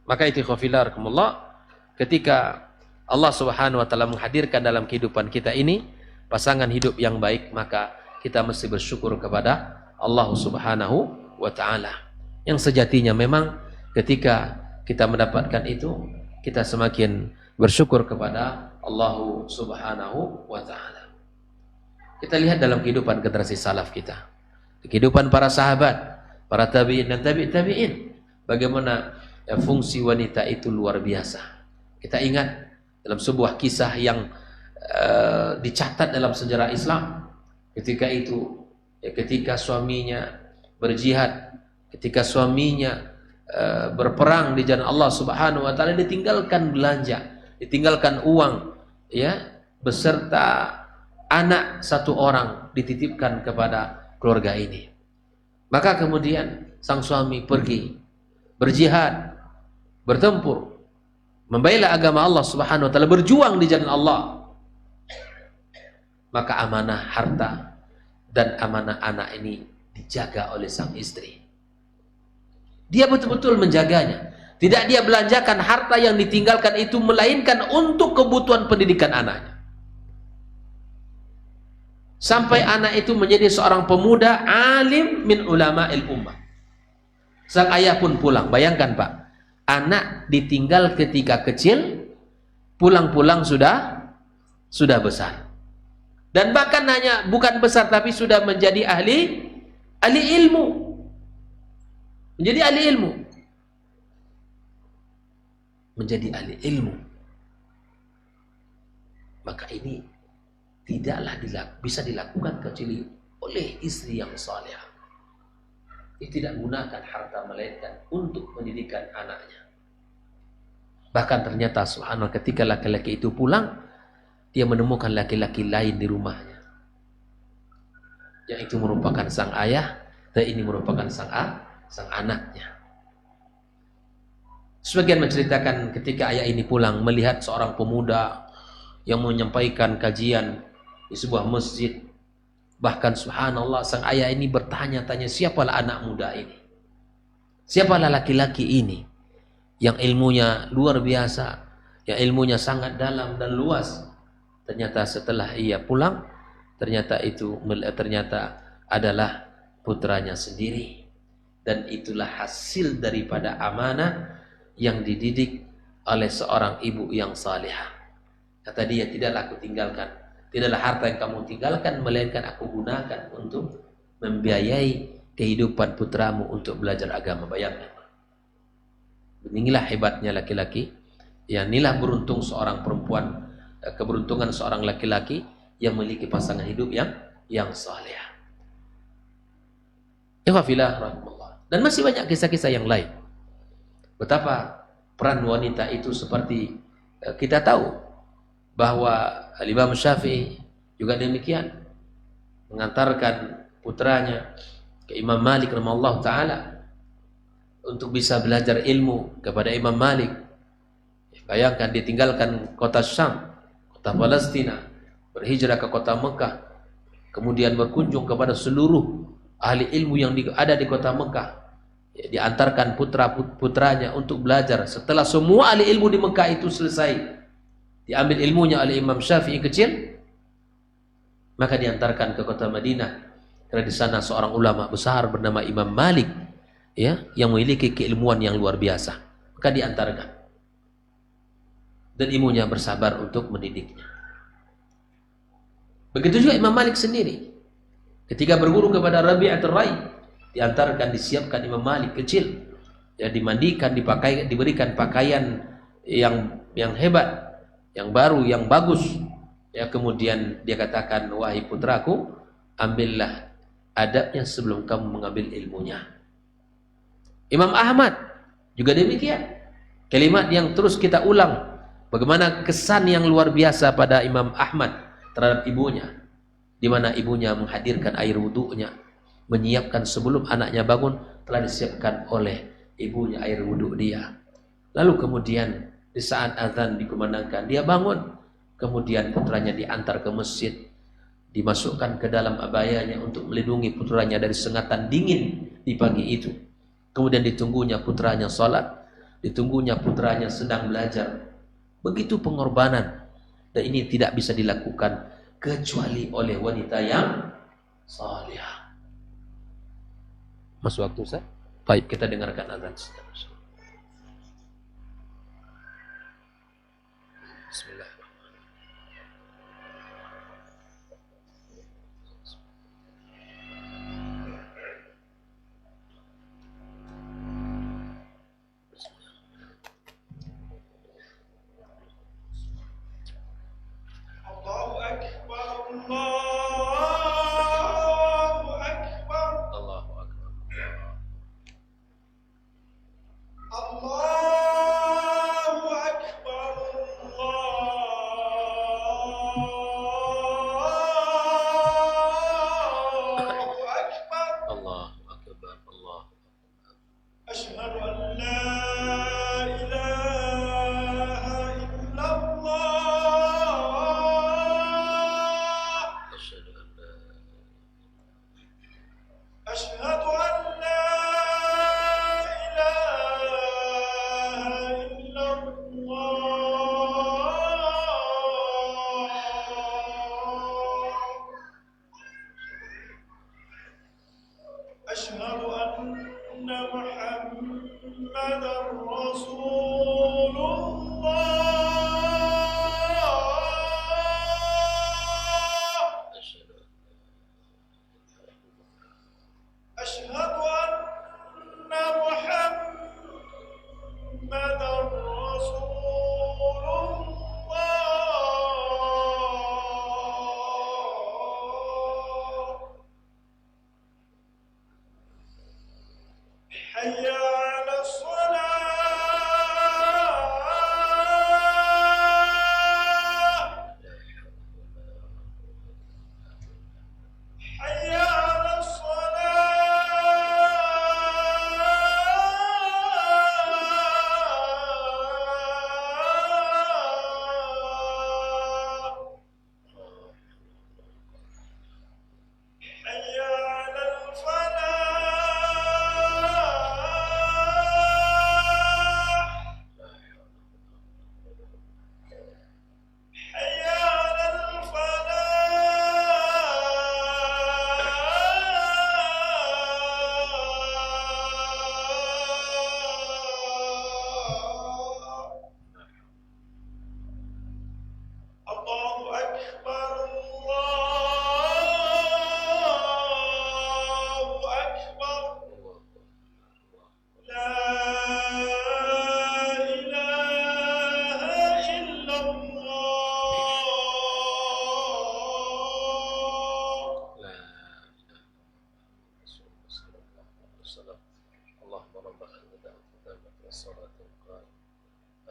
Maka itu khafilarakumullah, ketika Allah Subhanahu wa taala menghadirkan dalam kehidupan kita ini pasangan hidup yang baik, maka kita mesti bersyukur kepada Allah Subhanahu wa taala. Yang sejatinya memang ketika kita mendapatkan itu, kita semakin bersyukur kepada Allah Subhanahu wa taala. Kita lihat dalam kehidupan generasi salaf kita, kehidupan para sahabat, para tabi'in dan tabi'in, bagaimana fungsi wanita itu luar biasa. Kita ingat dalam sebuah kisah yang dicatat dalam sejarah Islam, ketika itu ketika suaminya berjihad, ketika suaminya berperang di jalan Allah Subhanahu wa taala, ditinggalkan belanja, ditinggalkan uang, ya, beserta anak satu orang dititipkan kepada keluarga ini. Maka kemudian sang suami pergi berjihad, bertempur, membela agama Allah Subhanahu wa taala, berjuang di jalan Allah. Maka amanah harta dan amanah anak ini dijaga oleh sang istri. Dia betul-betul menjaganya. Tidak dia belanjakan harta yang ditinggalkan itu, melainkan untuk kebutuhan pendidikan anaknya. Sampai anak itu menjadi seorang pemuda alim min ulama'il ummah. Sang ayah pun pulang. Bayangkan Pak, anak ditinggal ketika kecil, pulang-pulang sudah besar. Dan bahkan hanya bukan besar, tapi sudah menjadi ahli ilmu. Menjadi ahli ilmu. Menjadi ahli ilmu. Maka ini tidaklah bisa dilakukan kecuali oleh istri yang saleh. Dia tidak gunakan harta melainkan untuk pendidikan anaknya. Bahkan ternyata subhanallah, ketika laki-laki itu pulang, dia menemukan laki-laki lain di rumahnya, yang itu merupakan sang ayah dan ini merupakan sang anaknya. Sebagian menceritakan ketika ayah ini pulang melihat seorang pemuda yang menyampaikan kajian di sebuah masjid. Bahkan subhanallah, sang ayah ini bertanya-tanya, siapalah anak muda ini? Siapalah laki-laki ini yang ilmunya luar biasa, yang ilmunya sangat dalam dan luas? Ternyata setelah ia pulang, ternyata adalah putranya sendiri. Dan itulah hasil daripada amanah yang dididik oleh seorang ibu yang salihah. Kata dia, tidaklah aku tinggalkan, tidaklah harta yang kamu tinggalkan, melainkan aku gunakan untuk membiayai kehidupan putramu untuk belajar agama. Bayangkan. Inilah hebatnya laki-laki. Ya, inilah beruntung seorang perempuan, keberuntungan seorang laki-laki yang memiliki pasangan hidup yang saleh. Dan masih banyak kisah-kisah yang lain. Betapa peran wanita itu seperti kita tahu bahwa Imam Syafi'i juga demikian, mengantarkan putranya ke Imam Malik rahimahullah ta'ala untuk bisa belajar ilmu kepada Imam Malik. Bayangkan, ditinggalkan kota Syam, kota Palestina, berhijrah ke kota Mekah, kemudian berkunjung kepada seluruh ahli ilmu yang ada di kota Mekah. Diantarkan putra-putranya untuk belajar. Setelah semua ahli ilmu di Mekah itu selesai, diambil ilmunya oleh Imam Syafi'i kecil, maka diantarkan ke kota Madinah, karena di sana seorang ulama besar bernama Imam Malik, ya, yang memiliki keilmuan yang luar biasa. Maka diantarkan. dan ibunya bersabar untuk mendidiknya. Begitu juga Imam Malik sendiri. Ketika berguru kepada Rabi'atul Rai, diantarkan, disiapkan Imam Malik kecil, ya, dimandikan, diberikan pakaian yang hebat, yang baru, yang bagus. Ya, kemudian dia katakan, wahai putraku, ambillah adabnya sebelum kamu mengambil ilmunya. Imam Ahmad juga demikian. Kalimat yang terus kita ulang, bagaimana kesan yang luar biasa pada Imam Ahmad terhadap ibunya, di mana ibunya menghadirkan air wudunya, menyiapkan sebelum anaknya bangun, telah disiapkan oleh ibunya air wudu dia. Lalu kemudian di saat azan dikumandangkan, dia bangun, kemudian putranya diantar ke masjid, dimasukkan ke dalam abayanya untuk melindungi putranya dari sengatan dingin di pagi itu. Kemudian ditunggunya putranya salat, ditunggunya putranya sedang belajar. Begitu pengorbanan, dan ini tidak bisa dilakukan kecuali oleh wanita yang salihah. Masuk waktu Ustaz? Baik, kita dengarkan azan. Bismillah. Allahu Akbar, Allahu Akbar. Allahu Akbar, Allahu Akbar. Allahu Akbar. Allah. Asyhadu an la ilaha illallah. Asyhadu an la Asyhadu an la ilaha illallah. Asyhadu anna Muhammadar Rasulullah. asyhadu أشهد أن محمدا رسول الله. حي على الصلاة. حي على الصلاة. حي على الفلاح. حي على الفلاح. الله أكبر، الله أكبر. لا إله إلا الله. لا إله إلا الله. اللهم رب هذه الدعوة التامة والصلاة القائمة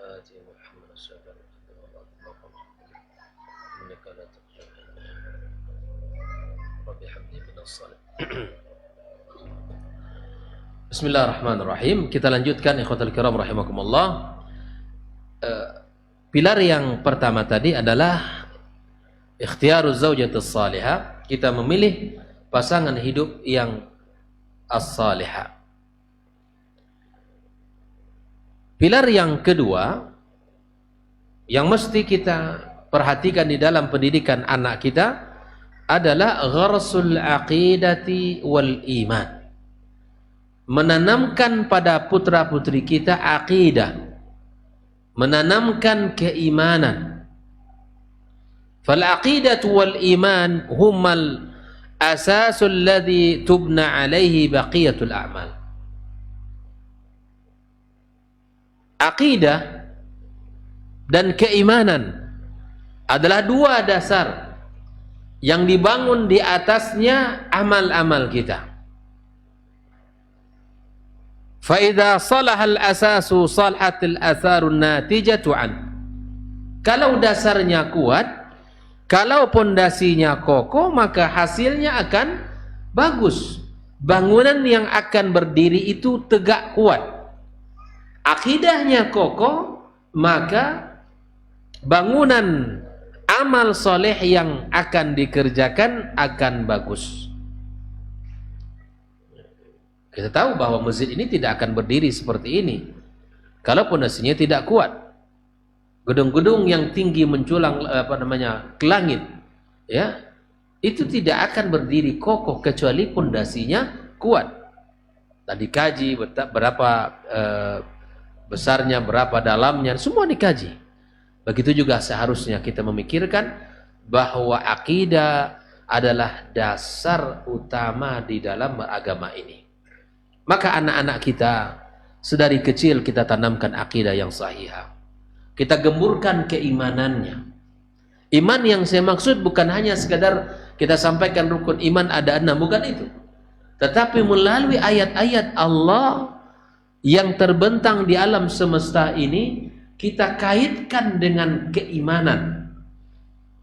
آت محمد الشافع إنك لا تخشى رب حمدي من الصالح. Bismillahirrahmanirrahim. Kita lanjutkan ikhwatul kiram rahimakumullah. Pilar yang pertama tadi adalah ikhtiyaruz zaujatus salihah. Kita memilih pasangan hidup yang as-salihah. Pilar yang kedua yang mesti kita perhatikan di dalam pendidikan anak kita adalah gharsul aqidati wal iman. Menanamkan pada putra-putri kita akidah, menanamkan keimanan. Fal aqidatu wal iman humal asasul ladzi tubna alaihi baqiyatul a'mal. Aqidah dan keimanan adalah dua dasar yang dibangun di atasnya amal-amal kita. Fa idza salaha al-asasu salahat al-atharu natijatu an. Kalau dasarnya kuat, kalau pondasinya kokoh, maka hasilnya akan bagus. Bangunan yang akan berdiri itu tegak kuat. Akidahnya kokoh, maka bangunan amal soleh yang akan dikerjakan akan bagus. Kita tahu bahwa masjid ini tidak akan berdiri seperti ini kalau pondasinya tidak kuat. Gedung-gedung yang tinggi menjulang ke langit, ya, itu tidak akan berdiri kokoh kecuali pondasinya kuat. Tadi kaji berapa besarnya, berapa dalamnya, semua dikaji. Begitu juga seharusnya kita memikirkan bahwa akidah adalah dasar utama di dalam beragama ini. Maka anak-anak kita sedari kecil kita tanamkan akidah yang sahihah. Kita gemburkan keimanannya. Iman yang saya maksud bukan hanya sekadar kita sampaikan rukun iman ada 6, bukan itu. Tetapi melalui ayat-ayat Allah yang terbentang di alam semesta ini, kita kaitkan dengan keimanan.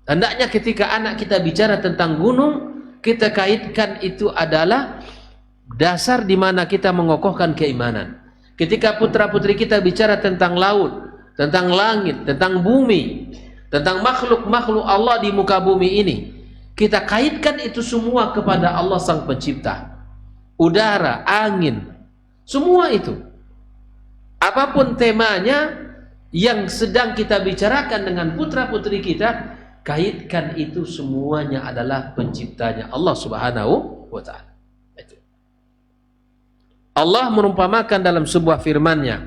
Hendaknya ketika anak kita bicara tentang gunung, kita kaitkan itu adalah dasar di mana kita mengokohkan keimanan. Ketika putra-putri kita bicara tentang laut, tentang langit, tentang bumi, tentang makhluk-makhluk Allah di muka bumi ini, kita kaitkan itu semua kepada Allah Sang Pencipta. Udara, angin, semua itu. Apapun temanya yang sedang kita bicarakan dengan putra-putri kita, kaitkan itu semuanya adalah penciptanya Allah Subhanahu wa ta'ala. Allah merumpamakan dalam sebuah firman-Nya,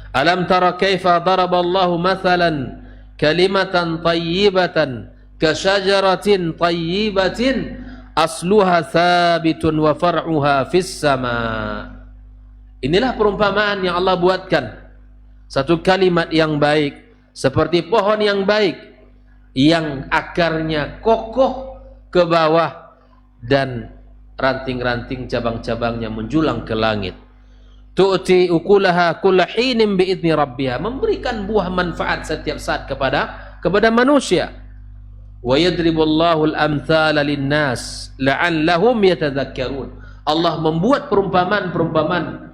alam tara kaifa daraballahu mathalan kalimatan tayyibatan kasyajaratin tayyibatin asluha thabitun wa far'uha fis sama. Inilah perumpamaan yang Allah buatkan. Satu kalimat yang baik seperti pohon yang baik yang akarnya kokoh ke bawah dan ranting-ranting cabang-cabangnya menjulang ke langit. Tu'ti ukulaha kulla hinin bi'idni rabbiha, memberikan buah manfaat setiap saat kepada manusia. Wa yadribullahu al-amthala lin-nas la'allahum yatadhakkarun. Allah membuat perumpamaan-perumpamaan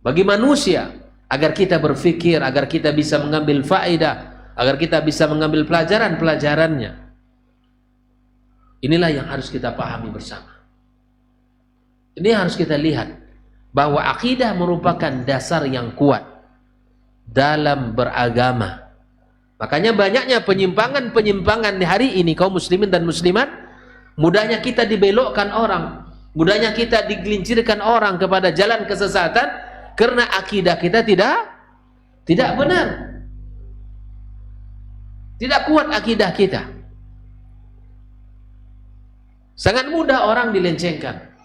bagi manusia agar kita berfikir, agar kita bisa mengambil faedah, agar kita bisa mengambil pelajaran-pelajarannya. Inilah yang harus kita pahami bersama. Ini harus kita lihat bahwa akidah merupakan dasar yang kuat dalam beragama. Makanya banyaknya penyimpangan-penyimpangan di hari ini kaum muslimin dan muslimat. Mudahnya kita dibelokkan orang, mudahnya kita digelincirkan orang kepada jalan kesesatan karena akidah kita tidak benar. Tidak kuat akidah kita. Sangat mudah orang dilencengkan.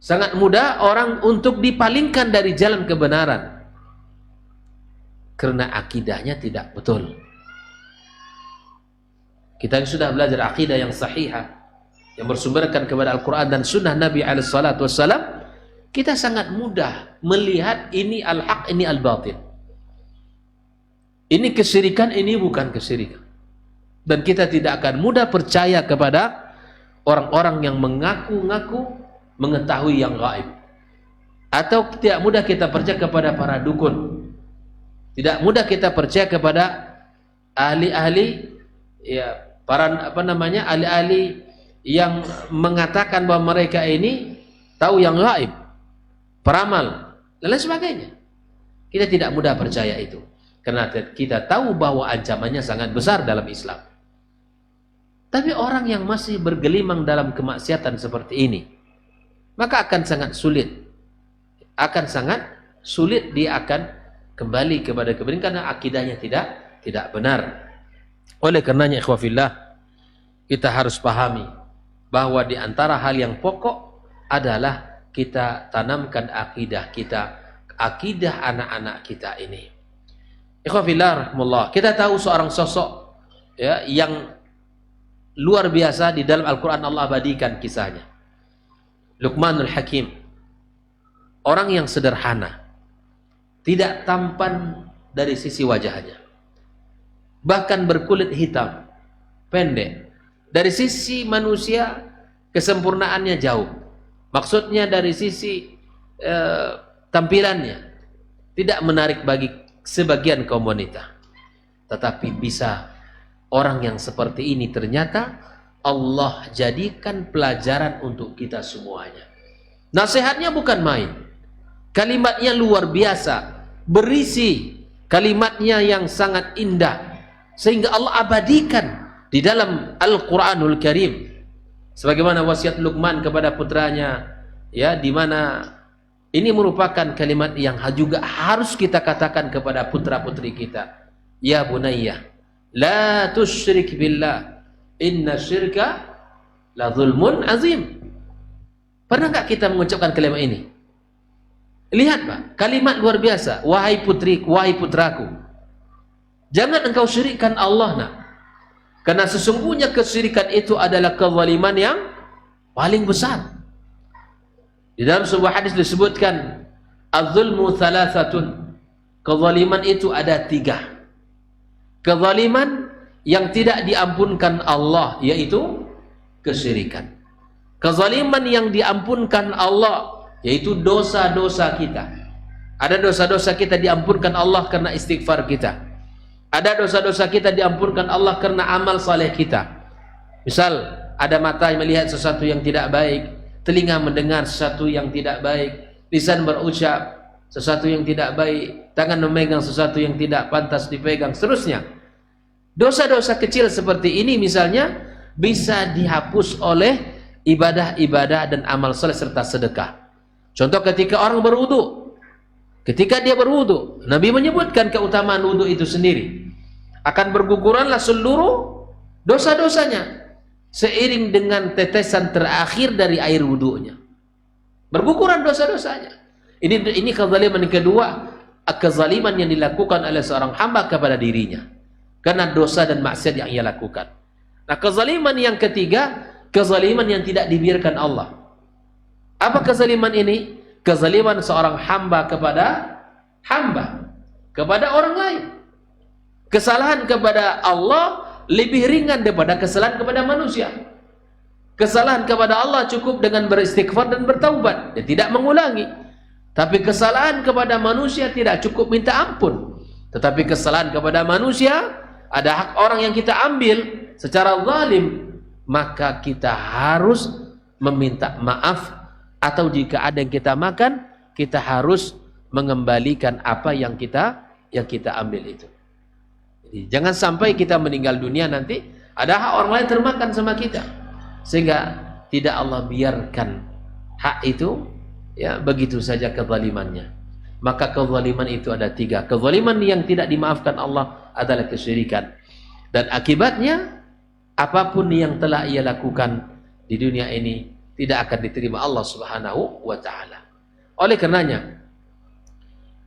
Sangat mudah orang untuk dipalingkan dari jalan kebenaran karena akidahnya tidak betul. Kita yang sudah belajar akidah yang sahihah yang bersumberkan kepada Al-Quran dan Sunnah Nabi SAW, kita sangat mudah melihat ini al-haq, ini al-batil, ini kesyirikan, ini bukan kesyirikan. Dan kita tidak akan mudah percaya kepada orang-orang yang mengaku-ngaku mengetahui yang gaib. Atau tidak mudah kita percaya kepada para dukun. Tidak mudah kita percaya kepada ahli-ahli, ya, para ahli-ahli yang mengatakan bahwa mereka ini tahu yang gaib, peramal dan lain sebagainya. Kita tidak mudah percaya itu karena kita tahu bahwa ancamannya sangat besar dalam Islam. Tapi orang yang masih bergelimang dalam kemaksiatan seperti ini, maka akan sangat sulit dia akan kembali kepada kebenaran karena akidahnya tidak benar. Oleh karenanya ikhwah fillah, kita harus pahami bahwa di antara hal yang pokok adalah kita tanamkan akidah kita, akidah anak-anak kita ini. Ikhwah fillah rahimahullah, kita tahu seorang sosok ya yang luar biasa di dalam Al-Quran. Allah abadikan kisahnya, Luqmanul Hakim. Orang yang sederhana, tidak tampan dari sisi wajahnya, bahkan berkulit hitam, pendek. Dari sisi manusia kesempurnaannya jauh. Maksudnya dari sisi tampilannya tidak menarik bagi sebagian kaum wanita. Tetapi bisa orang yang seperti ini ternyata Allah jadikan pelajaran untuk kita semuanya. Nasihatnya bukan main. Kalimatnya luar biasa, berisi kalimatnya yang sangat indah, sehingga Allah abadikan di dalam Al-Quranul Karim. Sebagaimana wasiat Luqman kepada putranya, ya, di mana ini merupakan kalimat yang juga harus kita katakan kepada putra-putri kita. Ya bunayya, la tusyrik billah, inna syirka la zulmun azim. Pernah enggak kita mengucapkan kalimat ini? Lihat Pak, kalimat luar biasa. Wahai putriku, wahai putraku, jangan engkau syirikkan Allah nak. Karena sesungguhnya kesyirikan itu adalah kezaliman yang paling besar. Di dalam sebuah hadis disebutkan, az-zulmu thalathatun. Kezaliman itu ada 3. Kezaliman yang tidak diampunkan Allah, yaitu kesyirikan. Kezaliman yang diampunkan Allah, yaitu dosa-dosa kita. Ada dosa-dosa kita diampunkan Allah karena istighfar kita. Ada dosa-dosa kita diampunkan Allah karena amal saleh kita. Misal, ada mata yang melihat sesuatu yang tidak baik, telinga mendengar sesuatu yang tidak baik, lisan berucap sesuatu yang tidak baik, tangan memegang sesuatu yang tidak pantas dipegang, seterusnya. Dosa-dosa kecil seperti ini misalnya bisa dihapus oleh ibadah-ibadah dan amal saleh serta sedekah. Contoh ketika orang berwudu. Ketika dia berwudu, Nabi menyebutkan keutamaan wudu itu sendiri. Akan berguguranlah seluruh dosa-dosanya seiring dengan tetesan terakhir dari air wudunya. Berguguran dosa-dosanya. Ini kezaliman yang kedua, kezaliman yang dilakukan oleh seorang hamba kepada dirinya karena dosa dan maksiat yang ia lakukan. Nah, kezaliman yang ketiga, kezaliman yang tidak dibiarkan Allah. Apa kezaliman ini? Kezaliman seorang hamba kepada orang lain. Kesalahan kepada Allah lebih ringan daripada kesalahan kepada manusia. Kesalahan kepada Allah cukup dengan beristighfar dan bertaubat dan tidak mengulangi. Tapi kesalahan kepada manusia tidak cukup minta ampun. Tetapi kesalahan kepada manusia, ada hak orang yang kita ambil secara zalim, maka kita harus meminta maaf. Atau jika ada yang kita makan, kita harus mengembalikan apa yang kita ambil itu. Jadi, jangan sampai kita meninggal dunia nanti ada hak orang lain termakan sama kita, sehingga tidak Allah biarkan hak itu ya begitu saja kezalimannya. Maka kezaliman itu ada 3. Kezaliman yang tidak dimaafkan Allah adalah kesyirikan, dan akibatnya apapun yang telah ia lakukan di dunia ini tidak akan diterima Allah Subhanahu wa taala. Oleh karenanya,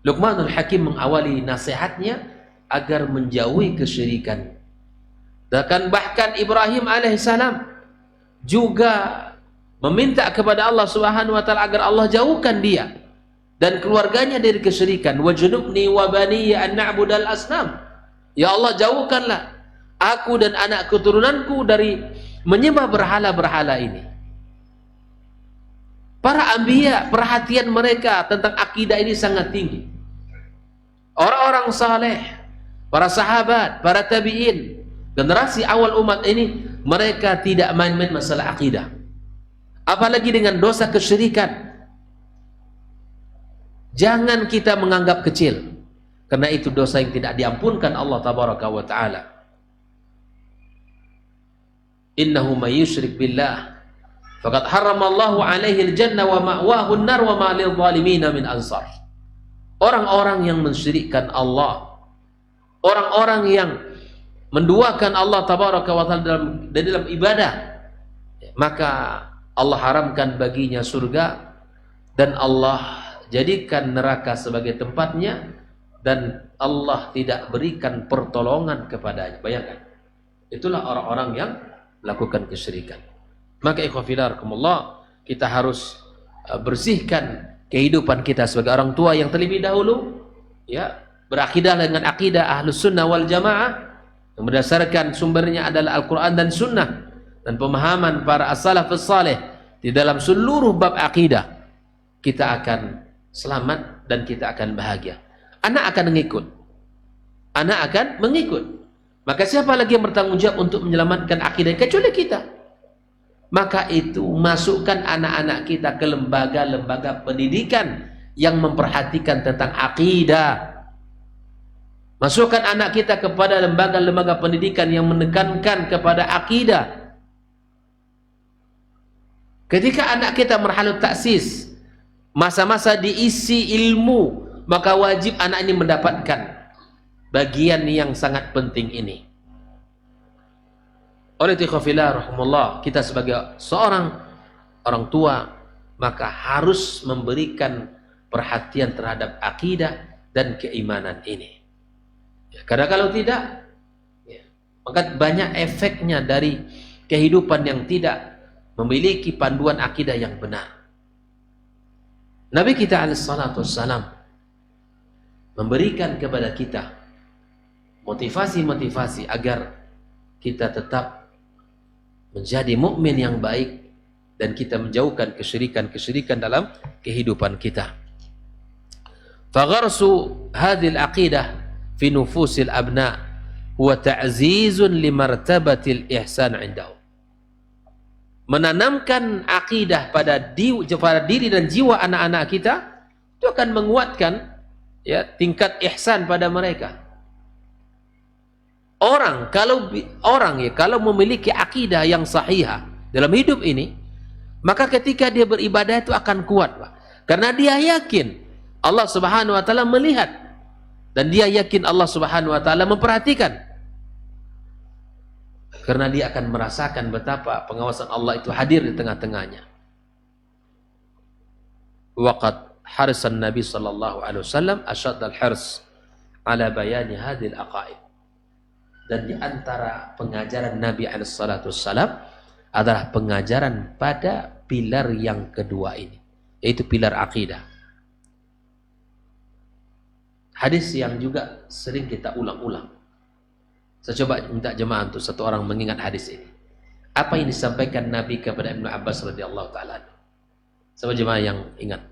Luqmanul Hakim mengawali nasihatnya agar menjauhi kesyirikan. Dan bahkan Ibrahim alaihissalam juga meminta kepada Allah Subhanahu wa taala agar Allah jauhkan dia dan keluarganya dari kesyirikan. Wajnubni wa baniya an na'budal asnam. Ya Allah, jauhkanlah aku dan anak keturunanku dari menyembah berhala-berhala ini. Para anbiya, perhatian mereka tentang akidah ini sangat tinggi. Orang-orang saleh, para sahabat, para tabi'in, generasi awal umat ini, mereka tidak main-main masalah akidah. Apalagi dengan dosa kesyirikan. Jangan kita menganggap kecil, karena itu dosa yang tidak diampunkan Allah tabaraka wa ta'ala. Innahu may yusyrik billah faqad harramallahu alaihi al-jannah wa ma'wahu an-nar wa ma lil-zalimin min ansar. orang-orang yang mensyirikkan Allah, orang-orang yang menduakan Allah tabaraka wa taala dalam ibadah, maka Allah haramkan baginya surga dan Allah jadikan neraka sebagai tempatnya, dan Allah tidak berikan pertolongan kepadanya. Bayangkan, itulah orang-orang yang melakukan kesyirikan. Maka ikhwafillah, kita harus bersihkan kehidupan kita sebagai orang tua yang terlebih dahulu ya berakidah dengan akidah Ahlus Sunnah wal Jamaah yang berdasarkan sumbernya adalah Al-Quran dan Sunnah dan pemahaman para as-salafus saleh di dalam seluruh bab akidah. Kita akan selamat dan kita akan bahagia. Anak akan mengikut. Anak akan mengikut. Maka siapa lagi yang bertanggung jawab untuk menyelamatkan akidah kecuali kita? Maka itu masukkan anak-anak kita ke lembaga-lembaga pendidikan yang memperhatikan tentang akidah. Masukkan anak kita kepada lembaga-lembaga pendidikan yang menekankan kepada akidah. Ketika anak kita marhalut taksis, masa-masa diisi ilmu, maka wajib anak ini mendapatkan bagian yang sangat penting ini. Oleh ikhwafillah rahimahullah, kita sebagai seorang orang tua maka harus memberikan perhatian terhadap akidah dan keimanan ini. Ya, karena kalau tidak, ya, maka banyak efeknya dari kehidupan yang tidak memiliki panduan akidah yang benar. Nabi kita alaihissalatu wassalam memberikan kepada kita motivasi-motivasi agar kita tetap menjadi mukmin yang baik dan kita menjauhkan kesyirikan-kesyirikan dalam kehidupan kita. Fagharsu hadhil aqidah fi nufusil abna huwa ta'zizun limartabatil ihsan indahu. Menanamkan akidah pada diri dan jiwa anak-anak kita itu akan menguatkan ya tingkat ihsan pada mereka. Orang kalau memiliki akidah yang sahihah dalam hidup ini, maka ketika dia beribadah itu akan kuat, Pak. Karena dia yakin Allah Subhanahu wa taala melihat dan dia yakin Allah Subhanahu wa taala memperhatikan. Karena dia akan merasakan betapa pengawasan Allah itu hadir di tengah-tengahnya. Waqad harisan Nabi sallallahu alaihi wasallam asyaddal hirs ala bayani hadhil aqaid. Dan di antara pengajaran Nabi alaihi salatu wasallam adalah pengajaran pada pilar yang kedua ini, yaitu pilar akidah. Hadis yang juga sering kita ulang-ulang. Saya coba minta jemaah untuk satu orang mengingat hadis ini. Apa yang disampaikan Nabi kepada Ibnu Abbas radhiyallahu taala? Sama jemaah yang ingat.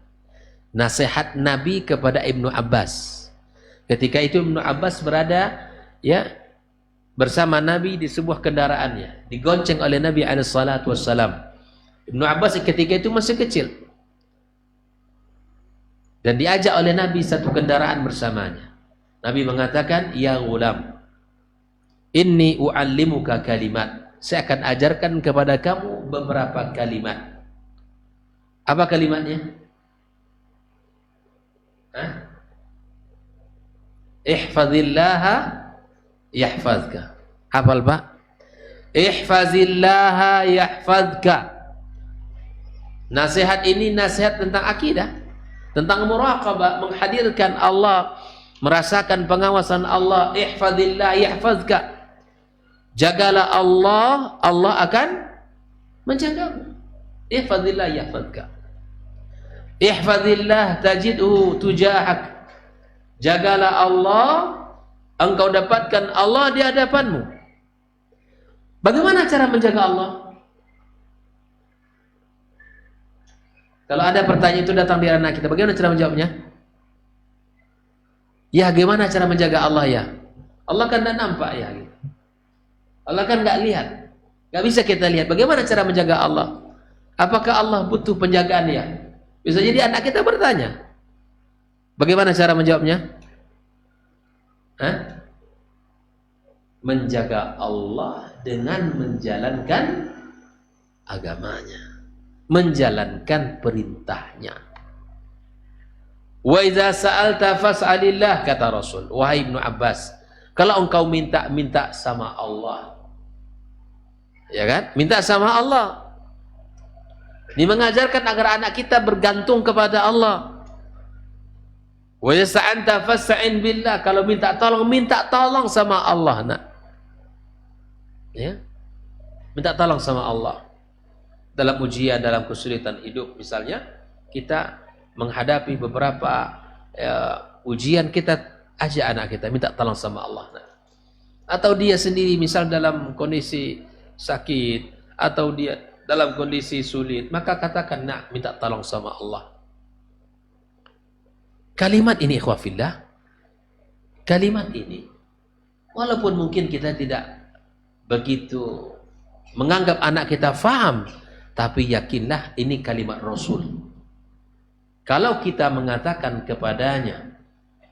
Nasihat Nabi kepada Ibnu Abbas. Ketika itu Ibnu Abbas berada ya bersama Nabi di sebuah kendaraannya, digonceng oleh Nabi alaihi salatu wassalam. Ibnu Abbas ketika itu masih kecil. Dan diajak oleh Nabi satu kendaraan bersamanya. Nabi mengatakan, "Ya ghulam, inni u'allimuka kalimat." Saya akan ajarkan kepada kamu beberapa kalimat. Apa kalimatnya? Ihfazillaha yahfazka. Hafal, Pak? Ihfazillaha yahfazka. Nasihat ini nasihat tentang akidah, tentang muraqabah, menghadirkan Allah, merasakan pengawasan Allah. Ihfazillah yahfazka. Jagalah Allah, Allah akan menjagamu. Ihfazillah yahfazka. Ihfazillah tajidhu tujahak. Jagalah Allah, engkau dapatkan Allah di hadapanmu. Bagaimana cara menjaga Allah? Kalau ada pertanyaan itu datang di anak kita, bagaimana cara menjawabnya? Ya, bagaimana cara menjaga Allah ya? Allah kan tidak nampak ya. Allah kan nggak lihat, nggak bisa kita lihat. Bagaimana cara menjaga Allah? Apakah Allah butuh penjagaan ya? Bisa jadi anak kita bertanya. Bagaimana cara menjawabnya? Menjaga Allah dengan menjalankan agamanya, menjalankan perintahnya. Wa idza sa'alta fas'alillah, kata Rasul. Wahai Ibnu Abbas, kalau engkau minta, minta sama Allah. Ya kan? Minta sama Allah. Ini mengajarkan agar anak kita bergantung kepada Allah. Wa idza sa'anta fas'in billah, kalau minta tolong sama Allah, nak. Ya. Minta tolong sama Allah. Dalam ujian, dalam kesulitan hidup misalnya, kita menghadapi beberapa ujian, kita ajak anak kita minta tolong sama Allah. Nah. Atau dia sendiri misal dalam kondisi sakit atau dia dalam kondisi sulit, maka katakan, nak, minta tolong sama Allah. Kalimat ini ikhwah fillah, kalimat ini walaupun mungkin kita tidak begitu menganggap anak kita faham, tapi yakinlah ini kalimat Rasul. Kalau kita mengatakan kepadanya,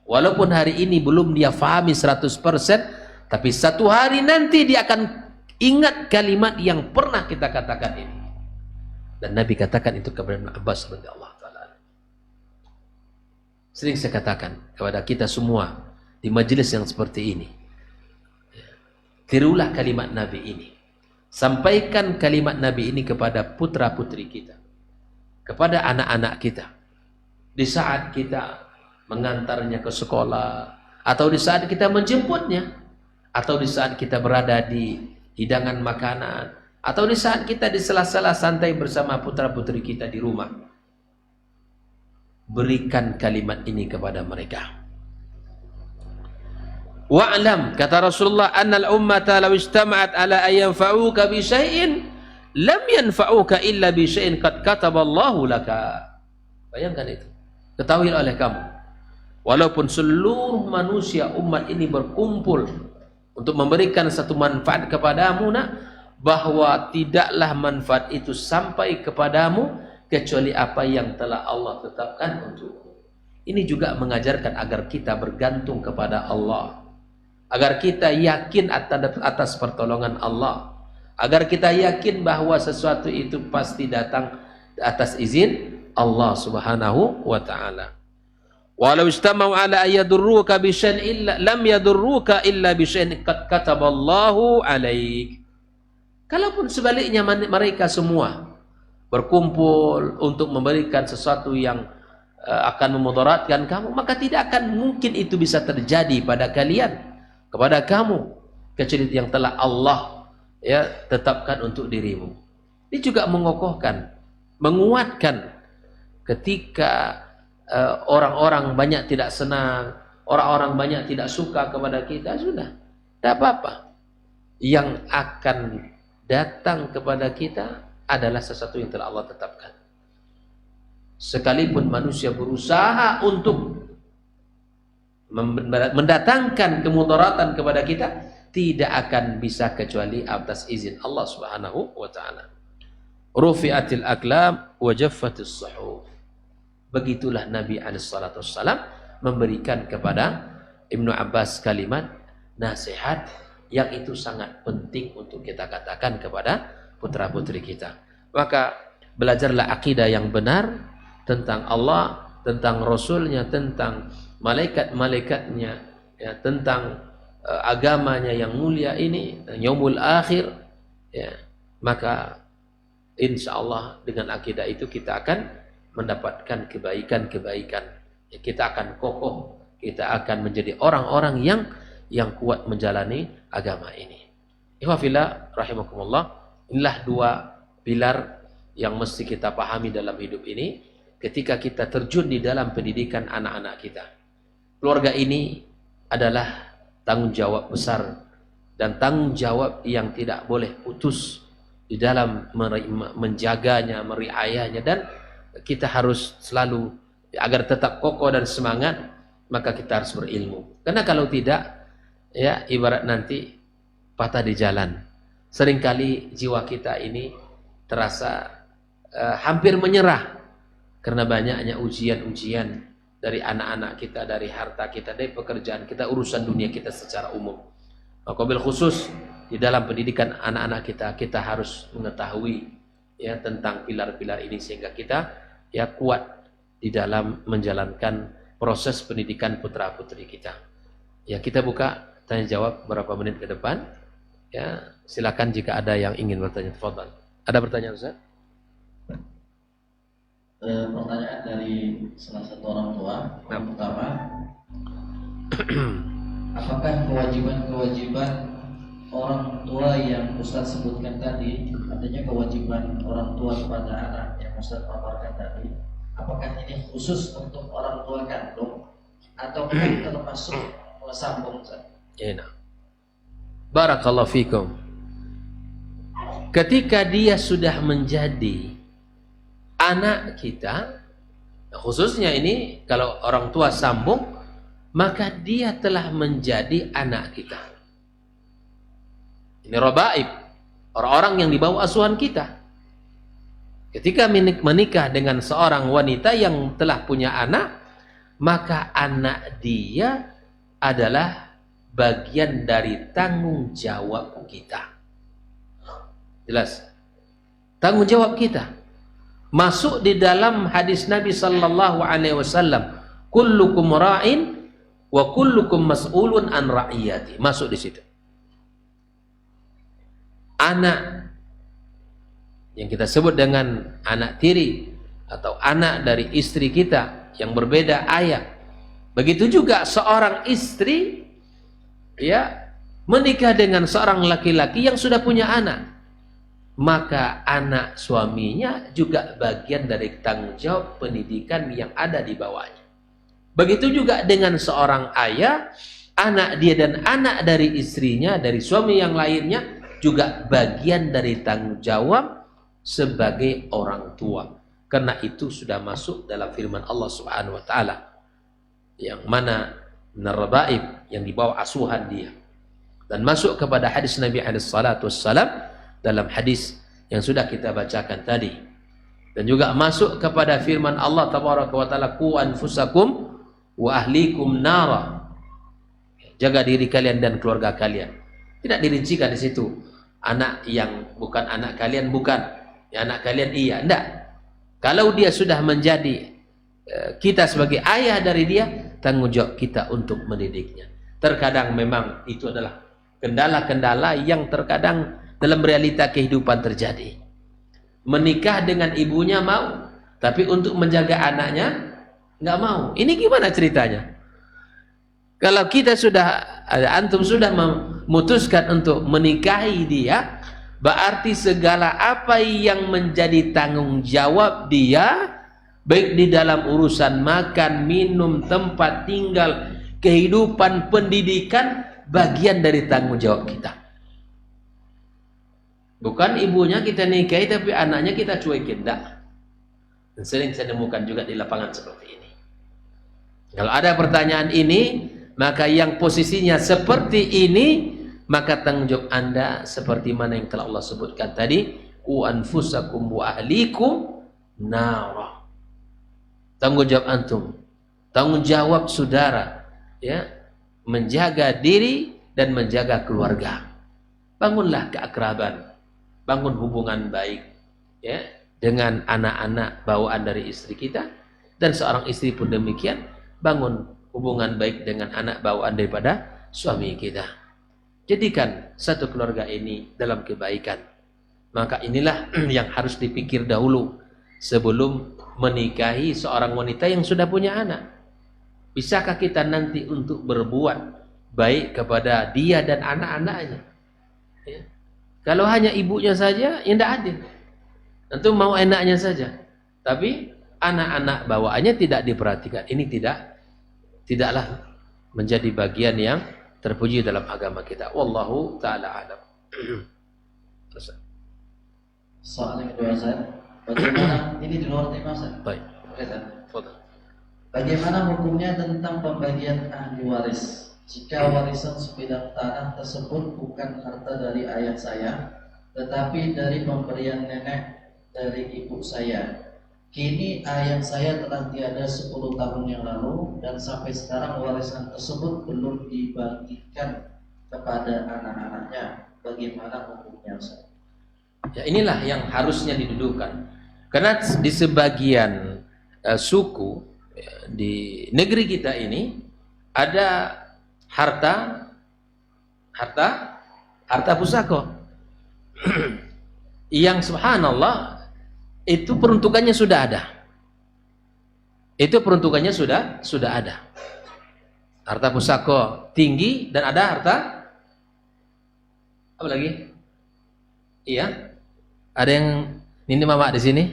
walaupun hari ini belum dia fahami 100%, tapi satu hari nanti dia akan ingat kalimat yang pernah kita katakan ini. Dan Nabi katakan itu kepada Ibnu Abbas radhiyallahu taala. Sering saya katakan kepada kita semua di majelis yang seperti ini, tirulah kalimat Nabi ini. Sampaikan kalimat Nabi ini kepada putra-putri kita, kepada anak-anak kita. Di saat kita mengantarnya ke sekolah, atau di saat kita menjemputnya, atau di saat kita berada di hidangan makanan, atau di saat kita di sela-sela santai bersama putra-putri kita di rumah. Berikan kalimat ini kepada mereka. Wa'lam, kata Rasulullah, annal ummata law istama'at ala an yanfa'uka bi syai'in lam yanfa'uka illa bi syai'in qad kataballahu laka. Bayangkan itu. Ketahui oleh kamu, walaupun seluruh manusia umat ini berkumpul untuk memberikan satu manfaat kepadamu, nak, bahwa tidaklah manfaat itu sampai kepadamu kecuali apa yang telah Allah tetapkan untukmu. Ini juga mengajarkan agar kita bergantung kepada Allah, agar kita yakin atas pertolongan Allah, agar kita yakin bahwa sesuatu itu pasti datang atas izin Allah subhanahu wa ta'ala. Walau istama'u ala ayadurruka bisyai'in illa lam yadurruka illa bisyai'in qad kataballahu alaik. Kalaupun sebaliknya mereka semua berkumpul untuk memberikan sesuatu yang akan memudaratkan kamu, maka tidak akan mungkin itu bisa terjadi pada kalian, kepada kamu, kecuali yang telah Allah tetapkan untuk dirimu. Ini juga mengokohkan, menguatkan ketika orang-orang banyak tidak senang, orang-orang banyak tidak suka kepada kita, sudah, tidak apa-apa. Yang akan datang kepada kita adalah sesuatu yang telah Allah tetapkan. Sekalipun manusia berusaha untuk mendatangkan kemudaratan kepada kita, tidak akan bisa kecuali atas izin Allah subhanahu wa ta'ala. Rufi'atil aqlam wa jaffatis suhuf. Begitulah Nabi SAW memberikan kepada Ibnu Abbas kalimat nasihat yang itu sangat penting untuk kita katakan kepada putra-putri kita. Maka belajarlah akidah yang benar tentang Allah, tentang Rasulnya, tentang malaikat-malaikatnya, ya, tentang agamanya yang mulia ini, yaumul akhir, ya. Maka insya Allah dengan akidah itu kita akan mendapatkan kebaikan-kebaikan. Ya, kita akan kokoh, kita akan menjadi orang-orang yang kuat menjalani agama ini. Ikhwafillah rahimakumullah, inilah dua pilar yang mesti kita pahami dalam hidup ini ketika kita terjun di dalam pendidikan anak-anak kita. Keluarga ini adalah tanggung jawab besar dan tanggung jawab yang tidak boleh putus di dalam menjaganya, meriayahnya, dan kita harus selalu, agar tetap kokoh dan semangat, maka kita harus berilmu. Karena kalau tidak, ya ibarat nanti patah di jalan. Seringkali jiwa kita ini terasa hampir menyerah karena banyaknya ujian-ujian dari anak-anak kita, dari harta kita, dari pekerjaan kita, urusan dunia kita secara umum. Maka bil khusus di dalam pendidikan anak-anak kita harus mengetahui ya tentang pilar-pilar ini sehingga kita ya kuat di dalam menjalankan proses pendidikan putra-putri kita. Ya, kita buka tanya jawab berapa menit ke depan. Ya, silakan jika ada yang ingin bertanya. Tafadhal. Ada pertanyaan, Ustaz? Pertanyaan dari salah satu orang tua. Yang pertama, apakah kewajiban-kewajiban orang tua yang Ustaz sebutkan tadi, artinya kewajiban orang tua kepada anak yang Ustaz paparkan tadi, apakah ini khusus untuk orang tua kandung atau termasuk sambung, Ustaz? Ya, nah. Barakallahu fikum. Ketika dia sudah menjadi anak kita, khususnya ini kalau orang tua sambung, maka dia telah menjadi anak kita. Ini rabaib, orang-orang yang dibawa asuhan kita. Ketika menikah dengan seorang wanita yang telah punya anak, maka anak dia adalah bagian dari tanggung jawab kita. Jelas? Tanggung jawab kita. Masuk di dalam hadis Nabi sallallahu alaihi wasallam, kullukum ra'in wa kullukum mas'ulun an ra'iyati. Masuk di situ. Anak yang kita sebut dengan anak tiri atau anak dari istri kita yang berbeda ayah. Begitu juga seorang istri ya menikah dengan seorang laki-laki yang sudah punya anak, maka anak suaminya juga bagian dari tanggung jawab pendidikan yang ada di bawahnya. Begitu juga dengan seorang ayah, anak dia dan anak dari istrinya, dari suami yang lainnya juga bagian dari tanggung jawab sebagai orang tua. Karena itu sudah masuk dalam firman Allah Subhanahu wa taala, yang mana narabaib yang dibawa asuhan dia, dan masuk kepada hadis Nabi alaihi salatu wassalam dalam hadis yang sudah kita bacakan tadi, dan juga masuk kepada firman Allah tabaraka wa taala, qu anfusakum wa ahlikum nara, jaga diri kalian dan keluarga kalian. Tidak dirincikan di situ anak yang bukan anak kalian, bukan ya, anak kalian iya, enggak. Kalau dia sudah menjadi kita sebagai ayah dari dia, tanggung jawab kita untuk mendidiknya. Terkadang memang itu adalah kendala-kendala yang terkadang dalam realita kehidupan terjadi. Menikah dengan ibunya mau, tapi untuk menjaga anaknya nggak mau. Ini gimana ceritanya? Kalau kita sudah, antum sudah memutuskan untuk menikahi dia, berarti segala apa yang menjadi tanggung jawab dia, baik di dalam urusan makan, minum, tempat tinggal, kehidupan, pendidikan, bagian dari tanggung jawab kita. Bukan ibunya kita nikahi tapi anaknya kita cuekin, enggak. Dan sering saya temukan juga di lapangan seperti ini. Kalau ada pertanyaan ini, maka yang posisinya seperti ini, maka tanggung jawab Anda seperti mana yang telah Allah sebutkan tadi, qu anfusakum wa ahlikum nara. Tanggung jawab antum, tanggung jawab saudara, ya, menjaga diri dan menjaga keluarga. Bangunlah keakraban, bangun hubungan baik, ya, dengan anak-anak bawaan dari istri kita, dan seorang istri pun demikian, bangun hubungan baik dengan anak bawaan daripada suami kita. Jadikan satu keluarga ini dalam kebaikan. Maka inilah yang harus dipikir dahulu sebelum menikahi seorang wanita yang sudah punya anak. Bisakah kita nanti untuk berbuat baik kepada dia dan anak-anaknya? Ya. Kalau hanya ibunya saja, ya tidak adil. Tentu mau enaknya saja. Tapi anak-anak bawaannya tidak diperhatikan. Ini tidaklah menjadi bagian yang terpuji dalam agama kita. Wallahu ta'ala alam. Soal yang kedua, Ustaz, bagaimana ini di luar tema, Ustaz? Baik. Oke, Ustaz. Fadhal. Bagaimana hukumnya tentang pembagian ahli waris jika warisan sebidang tanah tersebut bukan harta dari ayah saya, tetapi dari pemberian nenek dari ibu saya? Kini ayah saya telah tiada 10 tahun yang lalu, dan sampai sekarang warisan tersebut belum dibagikan kepada anak-anaknya. Bagaimana hukumnya, Ustaz? Ya, inilah yang harusnya didudukan. Karena di sebagian suku, di negeri kita ini ada harta pusaka yang subhanallah itu peruntukannya sudah ada. Itu peruntukannya sudah ada. Harta pusaka tinggi dan ada harta apa lagi? Iya. Ada yang ini mama di sini.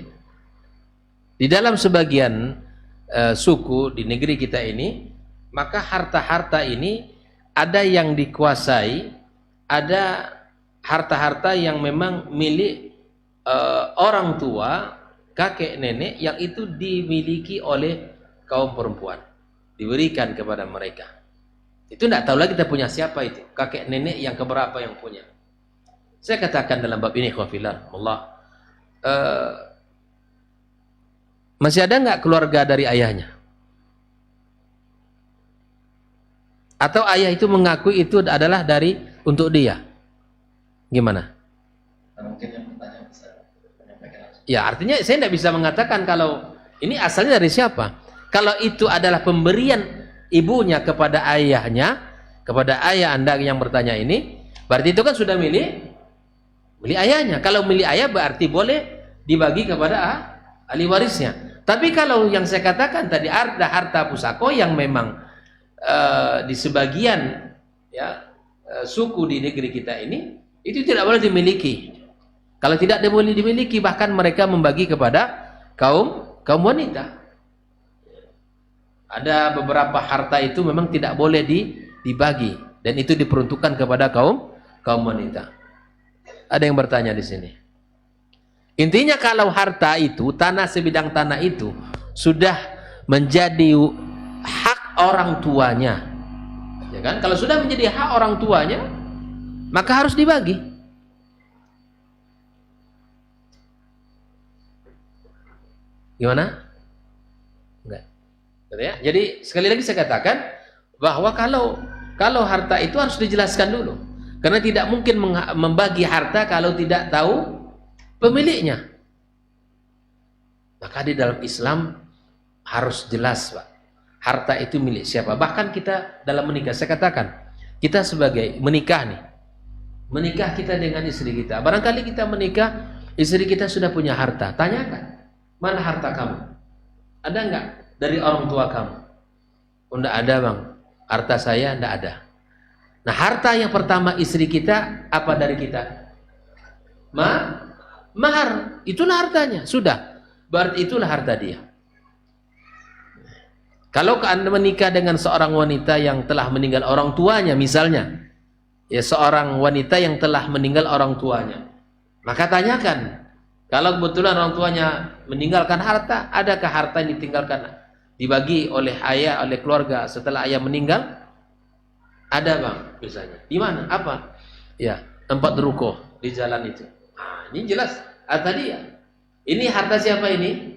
Di dalam sebagian suku di negeri kita ini, maka harta-harta ini ada yang dikuasai, ada harta-harta yang memang milik orang tua, kakek nenek yang itu dimiliki oleh kaum perempuan, diberikan kepada mereka. Itu tidak tahu lagi kita punya siapa itu, kakek nenek yang keberapa yang punya. Saya katakan dalam bab ini khawfillah Allah, masih ada nggak keluarga dari ayahnya? Atau ayah itu mengakui itu adalah dari untuk dia? Gimana? Mungkin yang bertanya bisa menyampaikan langsung. Ya, artinya saya tidak bisa mengatakan kalau ini asalnya dari siapa. Kalau itu adalah pemberian ibunya kepada ayahnya, kepada ayah Anda yang bertanya ini, berarti itu kan sudah milik ayahnya. Kalau milik ayah berarti boleh dibagi kepada ahli warisnya. Tapi kalau yang saya katakan tadi ada harta pusaka yang memang di sebagian suku di negeri kita ini itu tidak boleh dimiliki. Kalau tidak boleh dimiliki, bahkan mereka membagi kepada kaum wanita. Ada beberapa harta itu memang tidak boleh dibagi dan itu diperuntukkan kepada kaum wanita. Ada yang bertanya di sini. Intinya kalau harta itu, tanah sebidang tanah itu sudah menjadi hak orang tuanya, ya kan? Kalau sudah menjadi hak orang tuanya, maka harus dibagi. Gimana? Enggak. Ya? Jadi sekali lagi saya katakan bahwa kalau harta itu harus dijelaskan dulu, karena tidak mungkin membagi harta kalau tidak tahu pemiliknya. Maka di dalam Islam harus jelas, Pak. Harta itu milik siapa. Bahkan kita dalam menikah, saya katakan, kita sebagai menikah nih, menikah kita dengan istri kita. Barangkali kita menikah, istri kita sudah punya harta. Tanyakan, mana harta kamu? Ada enggak dari orang tua kamu? Oh, enggak ada, Bang. Harta saya enggak ada. Nah, harta yang pertama istri kita apa dari kita? Mahar. Itulah hartanya. Sudah. Berarti itulah harta dia. Kalau Anda menikah dengan seorang wanita yang telah meninggal orang tuanya, misalnya, ya seorang wanita yang telah meninggal orang tuanya, maka tanyakan, kalau kebetulan orang tuanya meninggalkan harta, adakah harta yang ditinggalkan dibagi oleh ayah, oleh keluarga setelah ayah meninggal? Ada, Bang, misalnya. Di mana? Apa? Ya, tempat ruko di jalan itu. Ah, ini jelas harta dia. Ini harta siapa ini?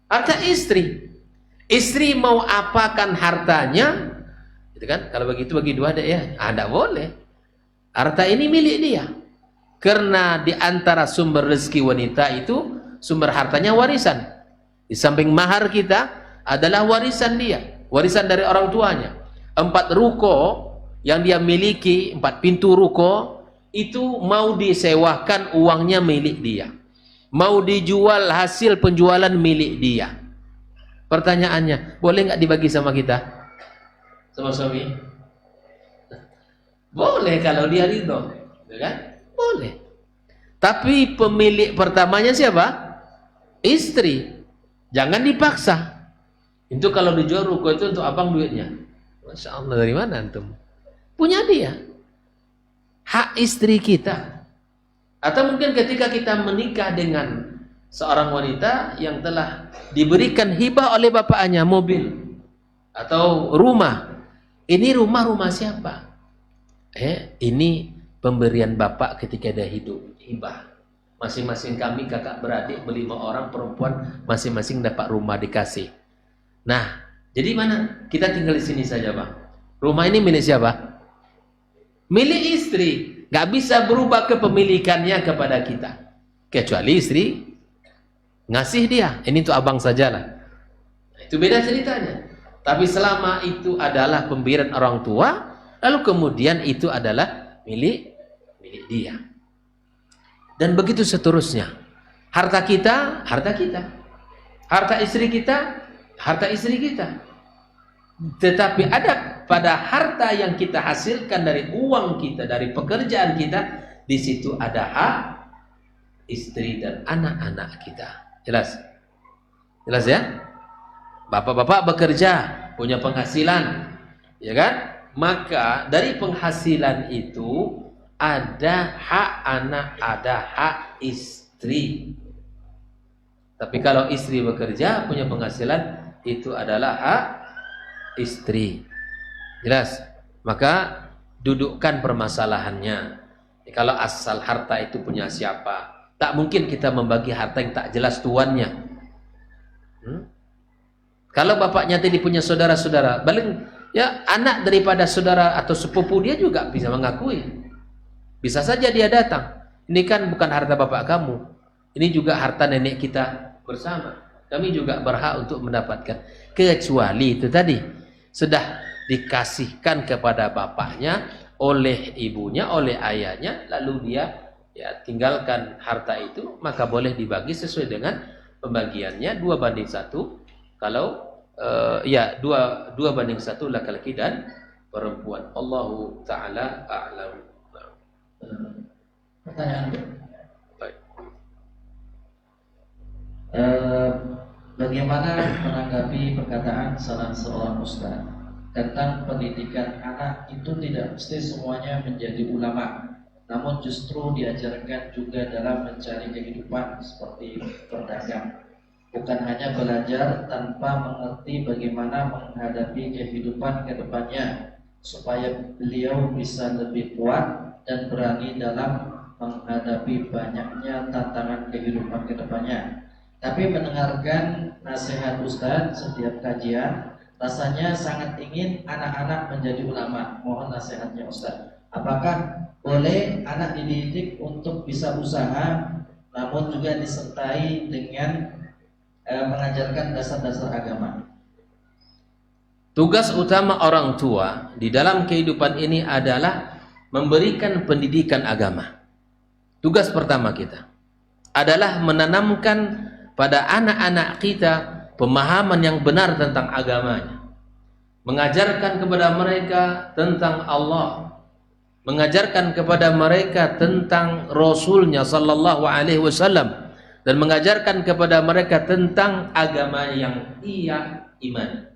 Harta istri. Istri mau apakan hartanya? Gitu kan? Kalau begitu bagi dua ada ya. Tidak boleh. Harta ini milik dia. Karena di antara sumber rezeki wanita itu sumber hartanya warisan. Di samping mahar kita adalah warisan dia, warisan dari orang tuanya. 4 ruko yang dia miliki, 4 pintu ruko itu mau disewakan, uangnya milik dia. Mau dijual, hasil penjualan milik dia. Pertanyaannya, boleh nggak dibagi sama kita? Sama suami? Boleh kalau dia ridho, kan? Boleh. Tapi pemilik pertamanya siapa? Istri. Jangan dipaksa. Itu kalau dijual ruko itu untuk abang duitnya. Masya Allah, dari mana antum? Punya dia. Hak istri kita. Atau mungkin ketika kita menikah dengan seorang wanita yang telah diberikan hibah oleh bapaknya mobil atau rumah. Ini rumah siapa? Ini pemberian bapak ketika dia hidup, hibah. Masing-masing kami kakak beradik ber5 orang perempuan, masing-masing dapat rumah dikasih. Nah, jadi mana? Kita tinggal di sini saja, Bang. Rumah ini milik siapa? Milik istri. Gak bisa berubah kepemilikannya kepada kita. Kecuali istri ngasih dia, ini untuk abang sajalah. Itu beda ceritanya. Tapi selama itu adalah pemberian orang tua, lalu kemudian itu adalah milik dia. Dan begitu seterusnya. Harta kita, harta kita. Harta istri kita, harta istri kita. Tetapi ada pada harta yang kita hasilkan dari uang kita, dari pekerjaan kita, di situ ada hak istri dan anak-anak kita. Jelas? Jelas ya? Bapak-bapak bekerja, punya penghasilan, ya kan? Maka dari penghasilan itu ada hak anak, ada hak istri. Tapi kalau istri bekerja, punya penghasilan, itu adalah hak istri. Jelas? Maka dudukkan permasalahannya. Kalau asal harta itu punya siapa? Tak mungkin kita membagi harta yang tak jelas tuannya. Kalau bapaknya tadi punya saudara-saudara, paling ya anak daripada saudara atau sepupu dia juga bisa mengakui. Bisa saja dia datang. Ini kan bukan harta bapak kamu. Ini juga harta nenek kita bersama. Kami juga berhak untuk mendapatkan. Kecuali itu tadi sudah dikasihkan kepada bapaknya oleh ibunya, oleh ayahnya, lalu dia ya tinggalkan harta itu, maka boleh dibagi sesuai dengan pembagiannya 2:1. Kalau ya 2:1 laki-laki dan perempuan. Allahu taala a'lam. Pertanyaan. Baik. Bagaimana menanggapi perkataan salah seorang ustaz tentang pendidikan anak itu tidak mesti semuanya menjadi ulama, namun justru diajarkan juga dalam mencari kehidupan seperti berdagang. Bukan hanya belajar tanpa mengerti bagaimana menghadapi kehidupan ke depannya, supaya beliau bisa lebih kuat dan berani dalam menghadapi banyaknya tantangan kehidupan ke depannya. Tapi mendengarkan nasihat Ustadz setiap kajian, rasanya sangat ingin anak-anak menjadi ulama. Mohon nasihatnya Ustadz. Apakah boleh anak dididik untuk bisa usaha, namun juga disertai dengan mengajarkan dasar-dasar agama? Tugas utama orang tua di dalam kehidupan ini adalah memberikan pendidikan agama. Tugas pertama kita adalah menanamkan pada anak-anak kita pemahaman yang benar tentang agamanya. Mengajarkan kepada mereka tentang Allah, mengajarkan kepada mereka tentang Rasulnya sallallahu alaihi wasallam, dan mengajarkan kepada mereka tentang agama yang ia imani.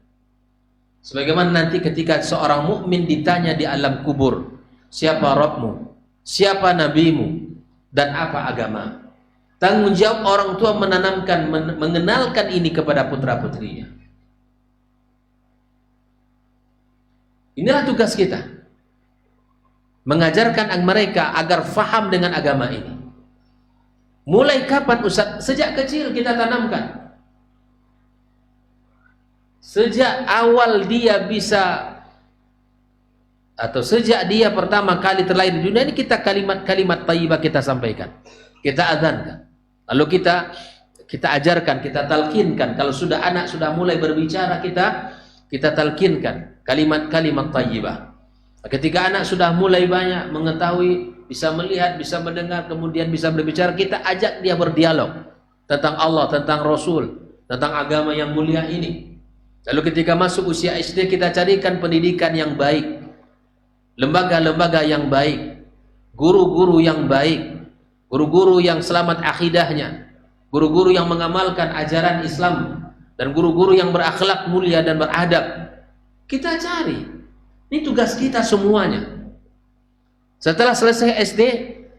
Sebagaimana nanti ketika seorang mukmin ditanya di alam kubur, siapa Rabbmu, siapa nabimu, dan apa agama? Tanggung jawab orang tua menanamkan, mengenalkan ini kepada putra-putrinya. Inilah tugas kita, mengajarkan mereka agar faham dengan agama ini. Mulai kapan Ustaz? Sejak kecil kita tanamkan. Sejak awal dia bisa, atau sejak dia pertama kali terlahir di dunia ini, kita kalimat-kalimat thayyibah kita sampaikan, kita adzankan, lalu kita ajarkan, kita talqinkan. Kalau sudah anak sudah mulai berbicara, kita talqinkan kalimat-kalimat thayyibah. Ketika anak sudah mulai banyak mengetahui, bisa melihat, bisa mendengar, kemudian bisa berbicara, kita ajak dia berdialog tentang Allah, tentang Rasul, tentang agama yang mulia ini. Lalu ketika masuk usia SD, kita carikan pendidikan yang baik, lembaga-lembaga yang baik, guru-guru yang baik, guru-guru yang selamat akidahnya, guru-guru yang mengamalkan ajaran Islam, dan guru-guru yang berakhlak mulia dan beradab. Kita cari. Ini tugas kita semuanya. Setelah selesai SD,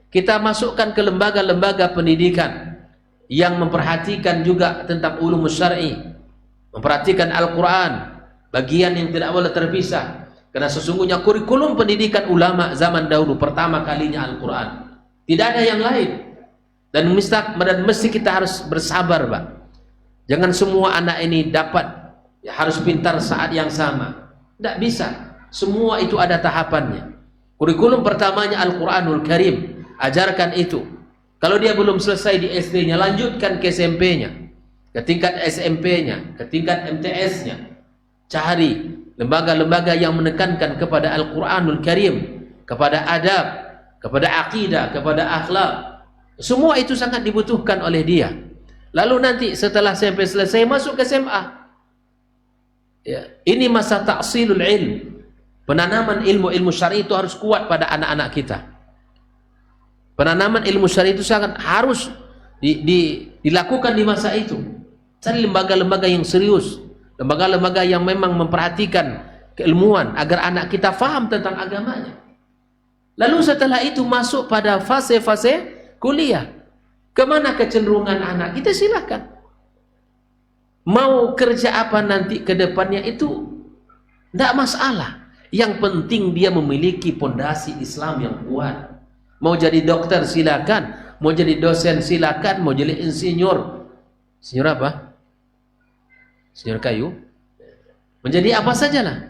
kita masukkan ke lembaga-lembaga pendidikan yang memperhatikan juga tentang ulum syar'i, memperhatikan Al-Quran, bagian yang tidak boleh terpisah. Karena sesungguhnya kurikulum pendidikan ulama zaman dahulu pertama kalinya Al-Quran. Tidak ada yang lain. Dan mesti kita harus bersabar, Pak. Jangan semua anak ini dapat, ya, harus pintar saat yang sama. Tidak bisa. Semua itu ada tahapannya. Kurikulum pertamanya Al-Quranul Karim. Ajarkan itu. Kalau dia belum selesai di SD-nya, lanjutkan ke SMP-nya. ke tingkat SMP-nya, ke tingkat MTS-nya. Cari lembaga-lembaga yang menekankan kepada Al-Quranul Karim, kepada adab, kepada akidah, kepada akhlak. Semua itu sangat dibutuhkan oleh dia. Lalu nanti setelah SMP selesai, masuk ke SMA. Ya, ini masa ta'silul ilm. Penanaman ilmu-ilmu syar'i itu harus kuat pada anak-anak kita. Penanaman ilmu syar'i itu sangat harus dilakukan di masa itu. Cari lembaga-lembaga yang serius, lembaga-lembaga yang memang memperhatikan keilmuan agar anak kita faham tentang agamanya. Lalu setelah itu masuk pada fase-fase kuliah. Kemana kecenderungan anak kita, silakan. Mau kerja apa nanti ke depannya itu tidak masalah. Yang penting dia memiliki pondasi Islam yang kuat. Mau jadi dokter silakan, mau jadi dosen silakan, mau jadi insinyur. Insinyur apa? Insinyur kayu. Menjadi apa sajalah.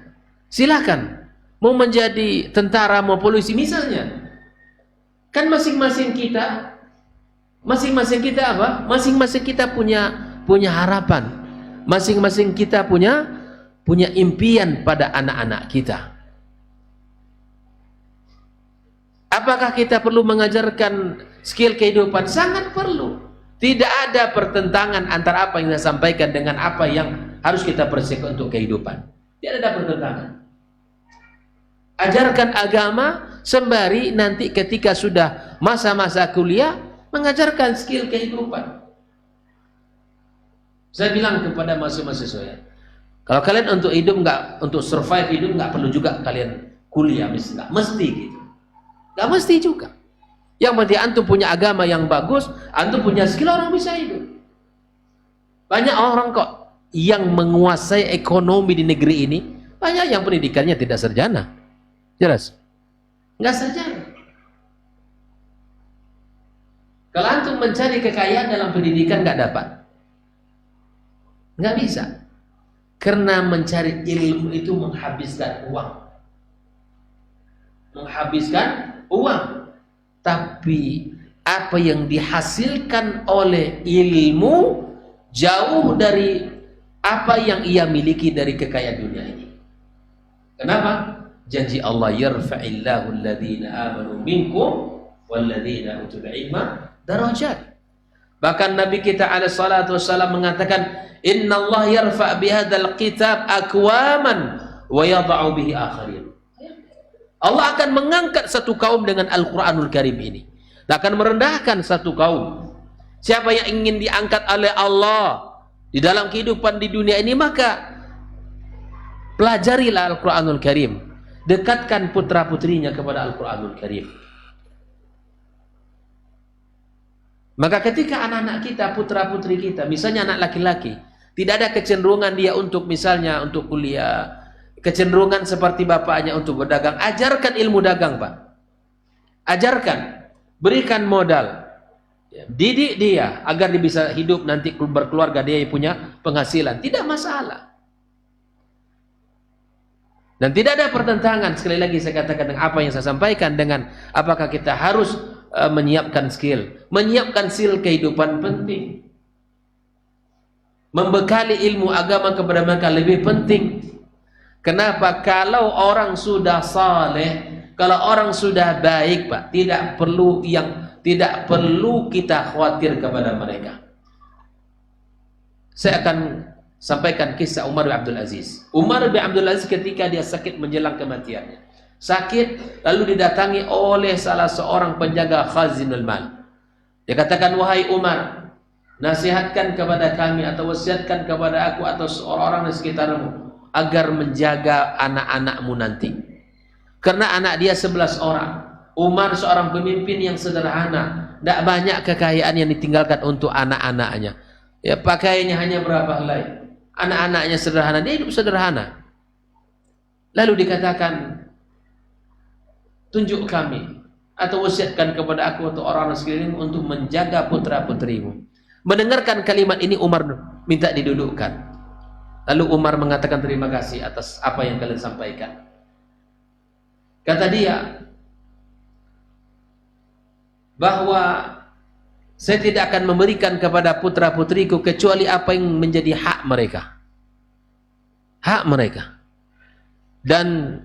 Silakan. Mau menjadi tentara, mau polisi misalnya. Kan masing-masing kita apa? Masing-masing kita punya harapan. Masing-masing kita punya impian pada anak-anak kita. Apakah kita perlu mengajarkan skill kehidupan? Sangat perlu. Tidak ada pertentangan antara apa yang saya sampaikan dengan apa yang harus kita persiapkan untuk kehidupan. Tidak ada pertentangan. Ajarkan agama sembari nanti ketika sudah masa-masa kuliah mengajarkan skill kehidupan. Saya bilang kepada mahasiswa saya, kalau kalian untuk hidup untuk survive hidup nggak perlu juga kalian kuliah, nggak mesti gitu, nggak mesti juga. Yang penting antum punya agama yang bagus, antum punya skill, orang bisa hidup. Banyak orang kok yang menguasai ekonomi di negeri ini, banyak yang pendidikannya tidak sarjana, jelas, nggak sarjana. Kalau antum mencari kekayaan dalam pendidikan nggak dapat, nggak bisa. Karena mencari ilmu itu menghabiskan uang. Menghabiskan uang. Tapi apa yang dihasilkan oleh ilmu jauh dari apa yang ia miliki dari kekayaan dunia ini. Kenapa? Janji Allah, yarfa'illahu alladhina amanu minkum walladhina utul ilma darajat. Bahkan Nabi kita alaihi salatu wassalam mengatakan, Inna Allah yarfa' bihadzal kitab aqwaman wa yadha'u bihi akharin. Allah akan mengangkat satu kaum dengan Al-Quranul Karim ini, dan akan merendahkan satu kaum. Siapa yang ingin diangkat oleh Allah di dalam kehidupan di dunia ini, maka pelajarilah Al-Quranul Karim, dekatkan putra-putrinya kepada Al-Quranul Karim. Maka ketika anak-anak kita, putra-putri kita, misalnya anak laki-laki, tidak ada kecenderungan dia untuk misalnya untuk kuliah, kecenderungan seperti bapaknya untuk berdagang, ajarkan ilmu dagang, Pak. Ajarkan, berikan modal, didik dia agar dia bisa hidup nanti berkeluarga, dia punya penghasilan, tidak masalah. Dan tidak ada pertentangan, sekali lagi saya katakan dengan apa yang saya sampaikan, dengan apakah kita harus menyiapkan skill. Menyiapkan skill kehidupan penting. Membekali ilmu agama kepada mereka lebih penting. Kenapa? Kalau orang sudah saleh, kalau orang sudah baik, Pak, tidak perlu kita khawatir kepada mereka. Saya akan sampaikan kisah Umar bin Abdul Aziz. Umar bin Abdul Aziz ketika dia sakit menjelang kematiannya. Sakit, lalu didatangi oleh salah seorang penjaga khazinul mal. Dia katakan, wahai Umar, nasihatkan kepada kami atau wasiatkan kepada aku atau seorang-orang di sekitarmu agar menjaga anak-anakmu nanti. Karena anak dia 11 orang. Umar seorang pemimpin yang sederhana, tidak banyak kekayaan yang ditinggalkan untuk anak-anaknya. Ya, pakaiannya hanya berapa helai. Anak-anaknya sederhana, dia hidup sederhana. Lalu dikatakan, tunjuk kami atau wasiatkan kepada aku atau orang sekeliling untuk menjaga putra-putrimu. Mendengarkan kalimat ini, Umar minta didudukkan. Lalu Umar mengatakan, terima kasih atas apa yang kalian sampaikan. Kata dia bahwa Saya tidak akan memberikan kepada putra-putriku kecuali apa yang menjadi hak mereka. Hak mereka. Dan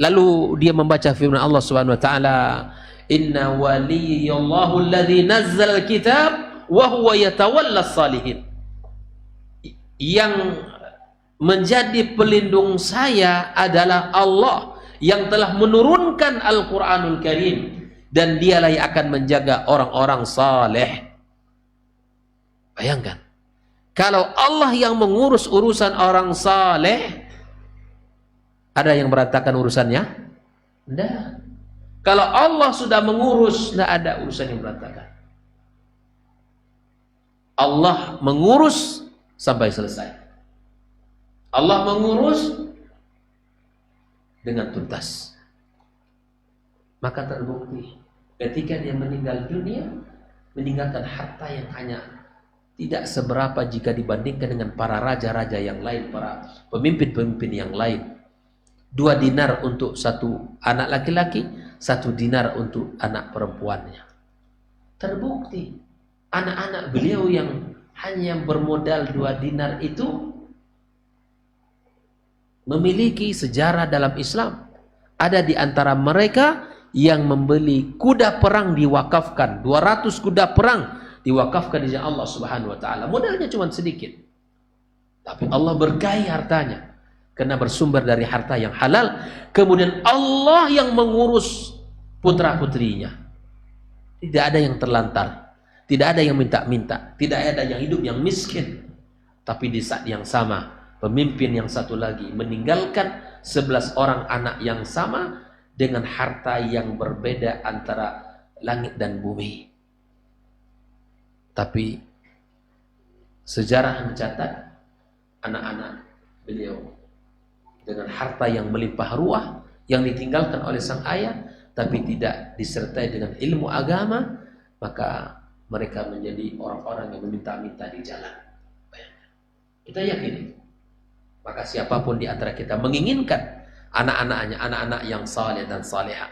lalu dia membaca firman Allah Subhanahu wa taala, "Inna waliyallahu alladzi nazzala al-kitab wa huwa yatawalla as-salihin." Yang menjadi pelindung saya adalah Allah yang telah menurunkan Al-Qur'anul Karim, dan dialah yang akan menjaga orang-orang saleh. Bayangkan, kalau Allah yang mengurus urusan orang saleh, ada yang berantakan urusannya? Tidak. Kalau Allah sudah mengurus, tidak ada urusan yang berantakan. Allah mengurus sampai selesai. Allah mengurus dengan tuntas. Maka terbukti ketika dia meninggal dunia, meninggalkan harta yang hanya tidak seberapa jika dibandingkan dengan para raja-raja yang lain, para pemimpin-pemimpin yang lain. 2 dinar untuk satu anak laki-laki, 1 dinar untuk anak perempuannya. Terbukti anak-anak beliau yang hanya bermodal 2 dinar itu memiliki sejarah dalam Islam. Ada di antara mereka yang membeli kuda perang diwakafkan, 200 kuda perang diwakafkan di jalan Allah Subhanahu wa taala. Modalnya cuma sedikit. Tapi Allah berkahi hartanya karena bersumber dari harta yang halal. Kemudian Allah yang mengurus putra-putrinya. Tidak ada yang terlantar, tidak ada yang minta-minta, tidak ada yang hidup yang miskin. Tapi di saat yang sama, pemimpin yang satu lagi meninggalkan 11 orang anak yang sama dengan harta yang berbeda antara langit dan bumi. Tapi sejarah mencatat anak-anak beliau dengan harta yang melimpah ruah yang ditinggalkan oleh sang ayah, tapi tidak disertai dengan ilmu agama, maka mereka menjadi orang-orang yang meminta-minta di jalan. Kita yakini, maka siapapun di antara kita menginginkan anak-anaknya, anak-anak yang saleh dan salehah.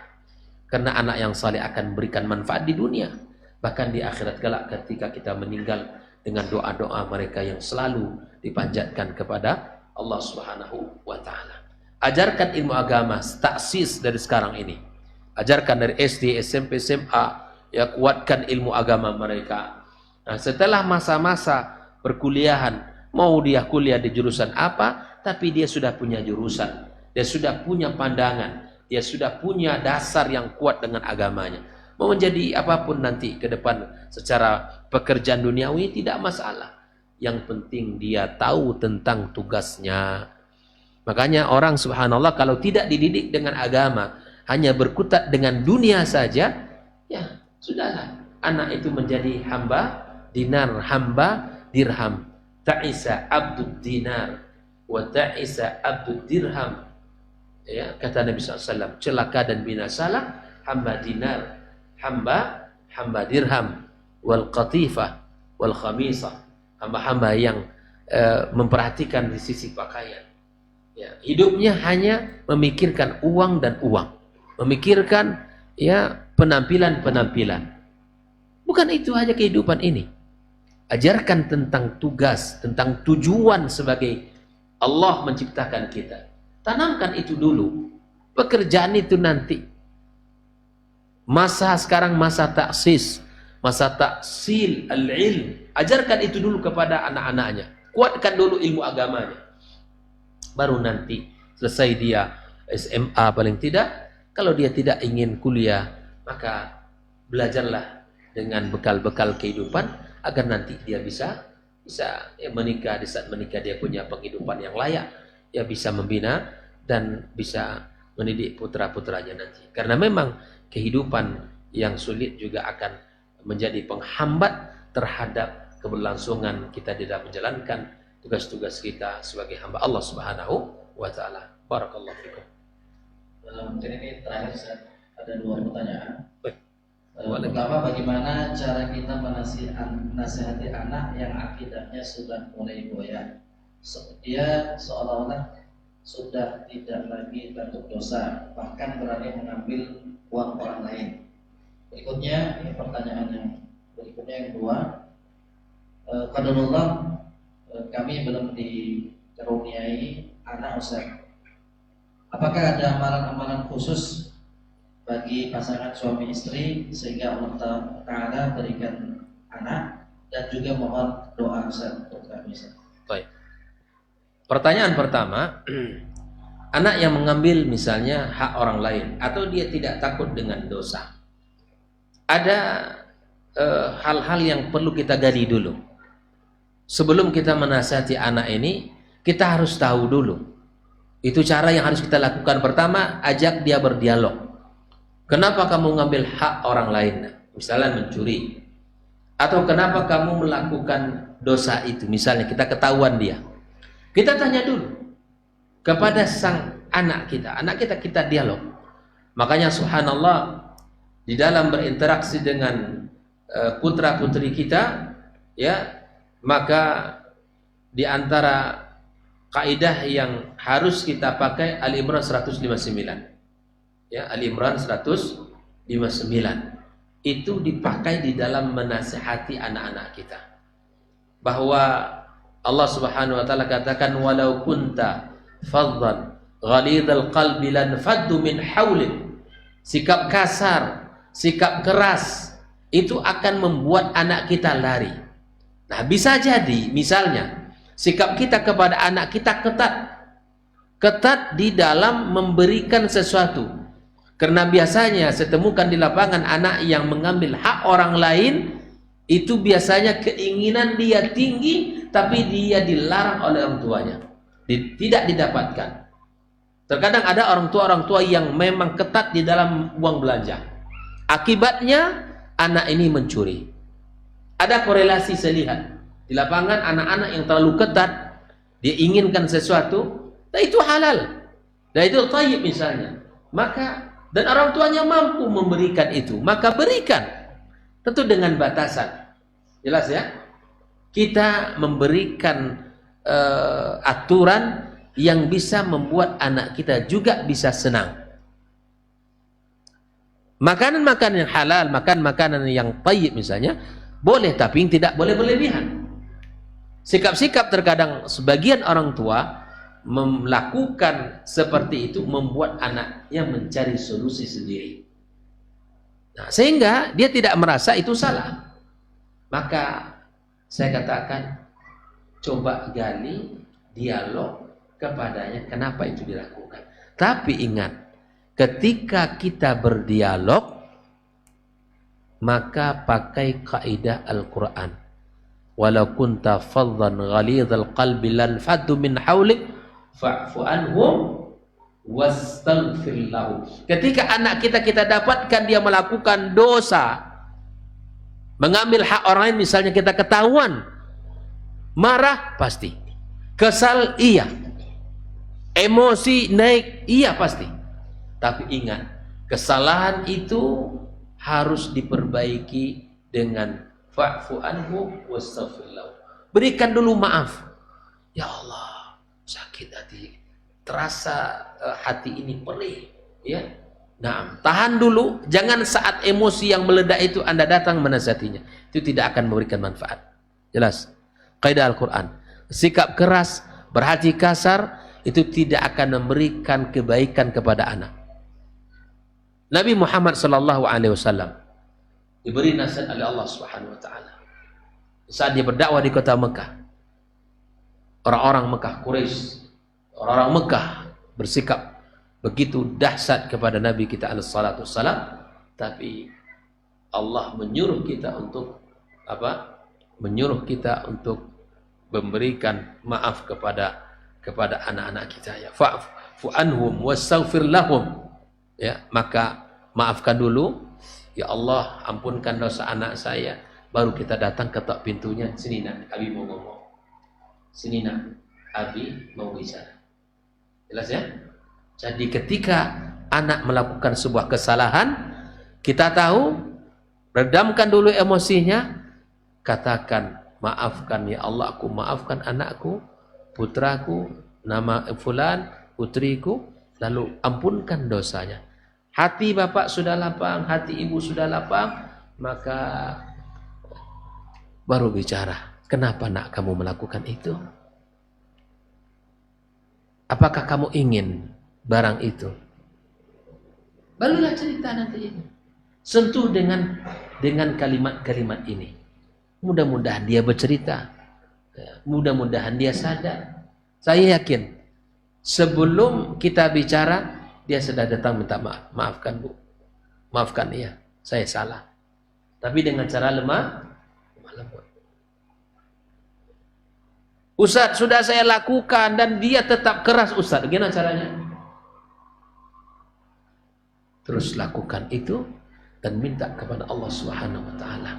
Karena anak yang saleh akan memberikan manfaat di dunia, bahkan di akhirat kelak ketika kita meninggal, dengan doa-doa mereka yang selalu dipanjatkan kepada Allah Subhanahu wa taala. Ajarkan ilmu agama, taksis dari sekarang ini. Ajarkan dari SD, SMP, SMA, ya, kuatkan ilmu agama mereka. Nah, setelah masa-masa perkuliahan, mau dia kuliah di jurusan apa, tapi dia sudah punya jurusan. Dia sudah punya pandangan, dia sudah punya dasar yang kuat dengan agamanya. Mau menjadi apapun nanti ke depan secara pekerjaan duniawi tidak masalah. Yang penting dia tahu tentang tugasnya. Makanya orang subhanallah kalau tidak dididik dengan agama, hanya berkutat dengan dunia saja, ya sudahlah. Anak itu menjadi hamba dinar, hamba dirham. Ta'isa abdud dinar wa ta'isa abdud dirham. Ya, kata Nabi SAW, celaka dan binasalah hamba dinar, hamba dirham, wal qatifah, wal khamisah, hamba-hamba yang memperhatikan di sisi pakaian. Ya, hidupnya hanya memikirkan uang dan uang, memikirkan ya penampilan-penampilan. Bukan itu aja kehidupan ini. Ajarkan tentang tugas, tentang tujuan sebagai Allah menciptakan kita. Tanamkan itu dulu. Pekerjaan itu nanti. Masa sekarang masa taksis, masa taksil al-ilm. Ajarkan itu dulu kepada anak-anaknya. Kuatkan dulu ilmu agamanya. Baru nanti selesai dia SMA paling tidak. Kalau dia tidak ingin kuliah, maka belajarlah dengan bekal-bekal kehidupan agar nanti dia bisa ya, menikah. Di saat menikah dia punya penghidupan yang layak. Ya bisa membina dan bisa mendidik putra-putranya nanti. Karena memang kehidupan yang sulit juga akan menjadi penghambat terhadap keberlangsungan kita di dalam menjalankan tugas-tugas kita sebagai hamba Allah Subhanahu wa taala. Barakallahu fikum. Mungkin ini terakhir, ada 2 pertanyaan. Boleh. Pertama, bagaimana cara kita menasihati anak yang akidahnya sudah mulai goyah? Dia seolah-olah sudah tidak lagi takut dosa, bahkan berani mengambil uang orang lain. Berikutnya, ini pertanyaan yang Berikutnya yang kedua, qadarullah, kami belum dikaruniai anak Ustaz. Apakah ada amalan-amalan khusus bagi pasangan suami istri sehingga Allah Ta'ala berikan anak, dan juga mohon doa Ustaz untuk kami Ustaz. Baik. Pertanyaan pertama, anak yang mengambil misalnya hak orang lain atau dia tidak takut dengan dosa. Ada hal-hal yang perlu kita gali dulu. Sebelum kita menasihati anak ini, kita harus tahu dulu. Itu cara yang harus kita lakukan. Pertama, ajak dia berdialog. Kenapa kamu mengambil hak orang lain? Misalnya mencuri. Atau kenapa kamu melakukan dosa itu? Misalnya kita ketahuan dia. Kita tanya dulu kepada sang anak kita dialog. Makanya subhanallah, di dalam berinteraksi dengan putra-putri kita, ya, maka di antara kaidah yang harus kita pakai Ali Imran 159. Ya, Ali Imran 159 itu dipakai di dalam menasihati anak-anak kita. Bahwa Allah Subhanahu wa taala katakan, walau kunta faddan ghalidhal qalbi lan faddu min haulik. Sikap kasar, sikap keras itu akan membuat anak kita lari. Nah, bisa jadi misalnya sikap kita kepada anak kita ketat di dalam memberikan sesuatu. Karena biasanya saya temukan di lapangan anak yang mengambil hak orang lain itu biasanya keinginan dia tinggi, tapi dia dilarang oleh orang tuanya, tidak didapatkan. Terkadang ada orang tua yang memang ketat di dalam uang belanja. Akibatnya anak ini mencuri. Ada korelasi saya lihat di lapangan, anak-anak yang terlalu ketat, dia inginkan sesuatu, dan itu halal, dan itu thayyib misalnya, maka dan orang tuanya mampu memberikan itu, maka berikan, tentu dengan batasan. Jelas ya? Kita memberikan aturan yang bisa membuat anak kita juga bisa senang. Makanan-makanan yang halal, makanan yang thayyib misalnya, boleh, tapi tidak boleh berlebihan. Sikap-sikap terkadang sebagian orang tua melakukan seperti itu membuat anaknya mencari solusi sendiri. Nah, sehingga dia tidak merasa itu salah. Maka saya katakan, coba gali, dialog kepadanya kenapa itu dilakukan. Tapi ingat, ketika kita berdialog, maka pakai kaidah Al-Quran. Walau kunta faddan ghalidhal qalbi lan faddu min haulik fa'fu anhum wastaghfir lahum. Ketika anak kita dapatkan dia melakukan dosa, mengambil hak orang lain, misalnya kita ketahuan, marah pasti, kesal iya, emosi naik iya pasti. Tapi ingat, kesalahan itu harus diperbaiki dengan fa'fu anhum wastaghfir lahum. Berikan dulu maaf. Ya Allah, sakit hati, terasa hati ini perih, ya. Nah, tahan dulu, jangan saat emosi yang meledak itu Anda datang menasihatinya. Itu tidak akan memberikan manfaat. Jelas. Kaidah Al-Quran. Sikap keras, berhati kasar, itu tidak akan memberikan kebaikan kepada anak. Nabi Muhammad SAW diberi nasihat oleh Allah Subhanahu wa taala saat dia berdakwah di kota Mekah. Orang-orang Mekah, Quraisy, orang-orang Mekah bersikap begitu dahsyat kepada Nabi kita alaihissalatu wassalam, tapi Allah menyuruh kita untuk apa? Menyuruh kita untuk memberikan maaf kepada anak-anak kita, ya. Fa'fu anhum wastaghfir lahum. Ya, maka maafkan dulu. Ya Allah, ampunkan dosa anak saya. Baru kita datang ketok pintunya. Sini nak, Abi mau ngomong. Sini nak, Abi mau bicara. Jelas ya? Jadi ketika anak melakukan sebuah kesalahan, kita tahu, redamkan dulu emosinya, katakan, maafkan ya Allah, aku maafkan anakku, putraku, nama fulan, putriku, lalu ampunkan dosanya. Hati bapak sudah lapang, hati ibu sudah lapang, maka baru bicara, kenapa nak kamu melakukan itu? Apakah kamu ingin barang itu? Barulah cerita nanti ini. Sentuh dengan kalimat-kalimat ini. Mudah-mudahan dia bercerita. Mudah-mudahan dia sadar. Saya yakin sebelum kita bicara, dia sudah datang minta maaf. Maafkan Bu, maafkan ya, saya salah. Tapi dengan cara lemah lembut. Ustaz, sudah saya lakukan dan dia tetap keras Ustaz. Gimana caranya? Terus lakukan itu dan minta kepada Allah Subhanahu wa taala.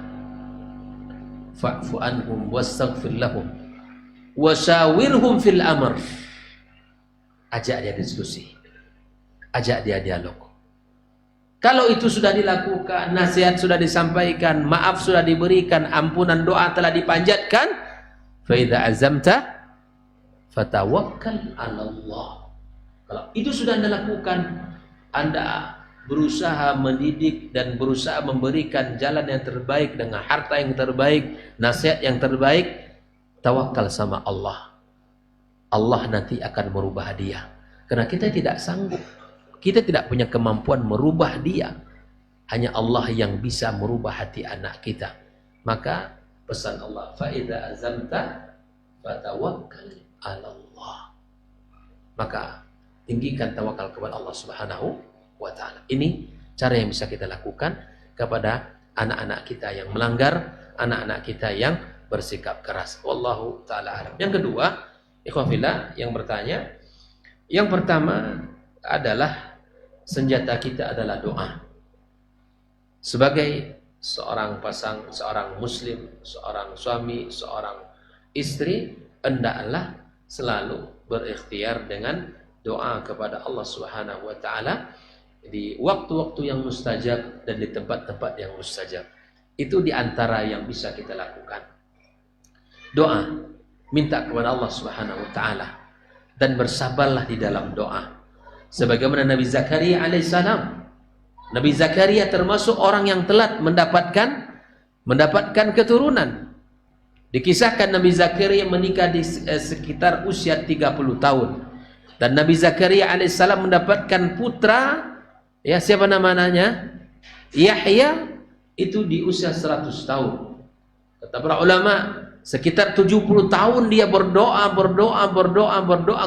Fa'fu anhum wastaghfir lahum wasyawirhum fil amr. Ajak dia diskusi. Ajak dia dialog. Kalau itu sudah dilakukan, nasihat sudah disampaikan, maaf sudah diberikan, ampunan doa telah dipanjatkan, fa idza azamta fatawakkal 'ala Allah. Kalau itu sudah Anda lakukan, Anda berusaha mendidik dan berusaha memberikan jalan yang terbaik dengan harta yang terbaik, nasihat yang terbaik, tawakal sama Allah. Allah nanti akan merubah dia. Karena kita tidak sanggup. Kita tidak punya kemampuan merubah dia. Hanya Allah yang bisa merubah hati anak kita. Maka pesan Allah, fa idza azamta fatawakkal 'ala Allah. Maka tinggikan tawakal kepada Allah Subhanahu wa taala. Ini cara yang bisa kita lakukan kepada anak-anak kita yang melanggar, anak-anak kita yang bersikap keras. Wallahu taala alam. Yang kedua, ikhwan fillah yang bertanya, yang pertama adalah senjata kita adalah doa. Sebagai seorang muslim, seorang suami, seorang istri, hendaklah selalu berikhtiar dengan doa kepada Allah Subhanahu wa taala di waktu-waktu yang mustajab dan di tempat-tempat yang mustajab. Itu di antara yang bisa kita lakukan. Doa, minta kepada Allah Subhanahu wa taala dan bersabarlah di dalam doa. Sebagaimana Nabi Zakaria alaihissalam. Nabi Zakaria termasuk orang yang telat mendapatkan keturunan. Dikisahkan Nabi Zakaria menikah di sekitar usia 30 tahun. Dan Nabi Zakaria alaihissalam mendapatkan putra, ya siapa namanya? Yahya, itu di usia 100 tahun. Kata para ulama, sekitar 70 tahun dia berdoa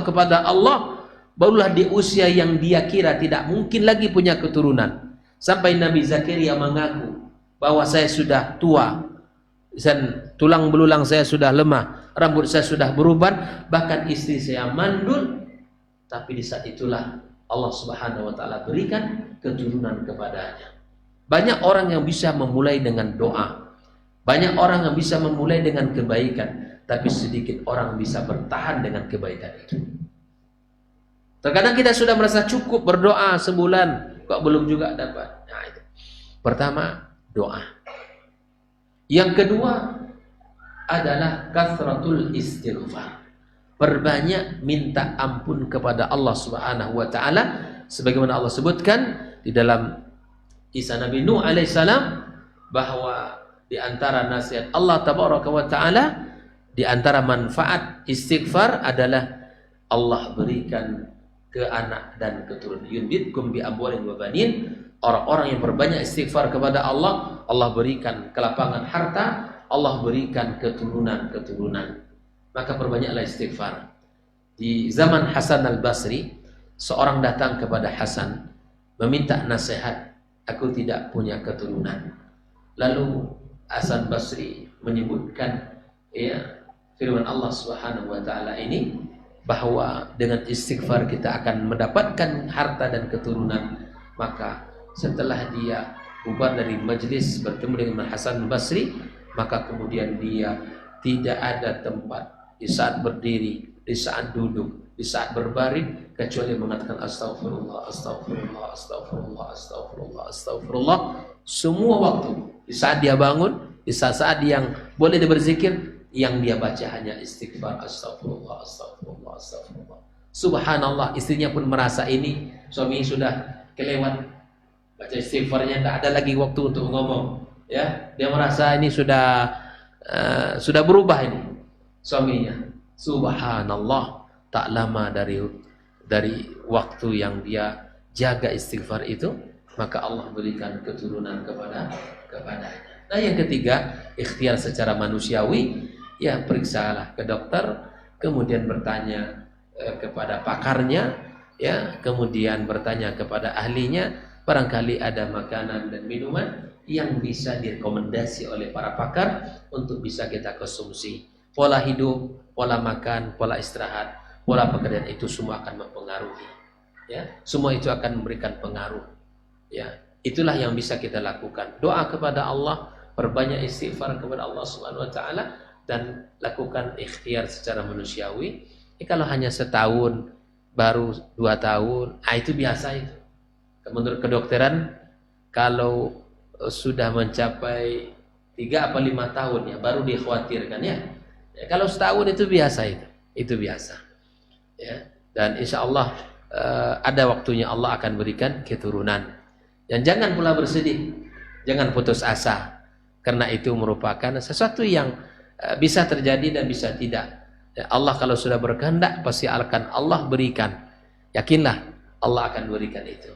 kepada Allah. Barulah di usia yang dia kira tidak mungkin lagi punya keturunan. Sampai Nabi Zakaria mengaku bahwa saya sudah tua, dan tulang belulang saya sudah lemah, rambut saya sudah beruban, bahkan istri saya mandul. Tapi di saat itulah Allah Subhanahu wa taala berikan keturunan kepadanya. Banyak orang yang bisa memulai dengan doa. Banyak orang yang bisa memulai dengan kebaikan, tapi sedikit orang bisa bertahan dengan kebaikan itu. Terkadang kita sudah merasa cukup berdoa sebulan, kok belum juga dapat. Nah, itu. Pertama, doa. Yang kedua adalah kathratul istighfar. Perbanyak minta ampun kepada Allah Subhanahu wa taala sebagaimana Allah sebutkan di dalam kisah Nabi Nuh alaihissalam bahwa di antara nasihat Allah tabaraka wa taala, di antara manfaat istighfar adalah Allah berikan ke anak dan keturunan. Yumditkum bi amwalin wa banin. Orang-orang yang berbanyak istighfar kepada Allah, Allah berikan kelapangan harta, Allah berikan keturunan-keturunan. Maka perbanyaklah istighfar. Di zaman Hasan al-Basri, seorang datang kepada Hasan meminta nasihat, aku tidak punya keturunan. Lalu Hasan Basri menyebutkan firman Allah Subhanahu wa taala ini, bahwa dengan istighfar kita akan mendapatkan harta dan keturunan. Maka setelah dia bubar dari majlis bertemu dengan Hasan Basri, maka kemudian dia tidak ada tempat di saat berdiri, di saat duduk, di saat berbaring, kecuali mengatakan astagfirullah, astagfirullah, astagfirullah, astagfirullah, astagfirullah. Semua waktu, di saat dia bangun, di saat yang boleh dia berzikir, yang dia baca hanya istighfar, astagfirullah, astagfirullah, astagfirullah. Subhanallah, istrinya pun merasa ini suami sudah kelewat baca istighfarnya, tidak ada lagi waktu untuk ngomong. Ya, dia merasa ini sudah sudah berubah ini suaminya. Subhanallah, tak lama dari waktu yang dia jaga istighfar itu, maka Allah berikan keturunan kepadanya. Nah, yang ketiga, ikhtiar secara manusiawi, ya periksalah ke dokter, kemudian bertanya kepada pakarnya, ya, kemudian bertanya kepada ahlinya, barangkali ada makanan dan minuman yang bisa direkomendasi oleh para pakar untuk bisa kita konsumsi. Pola hidup, pola makan, pola istirahat, pola pekerjaan itu semua akan mempengaruhi. Ya, semua itu akan memberikan pengaruh. Ya, itulah yang bisa kita lakukan. Doa kepada Allah, perbanyak istighfar kepada Allah Subhanahu wa taala, dan lakukan ikhtiar secara manusiawi. Kalau hanya setahun, baru 2 tahun, itu biasa itu. Menurut kedokteran, kalau sudah mencapai 3 atau 5 tahun ya baru dikhawatirkan ya. Kalau setahun itu biasa itu biasa. Ya. Dan insya Allah ada waktunya Allah akan berikan keturunan. Dan jangan pula bersedih, jangan putus asa, karena itu merupakan sesuatu yang bisa terjadi dan bisa tidak. Ya, Allah kalau sudah berkehendak pasti akan Allah berikan. Yakinlah Allah akan berikan itu.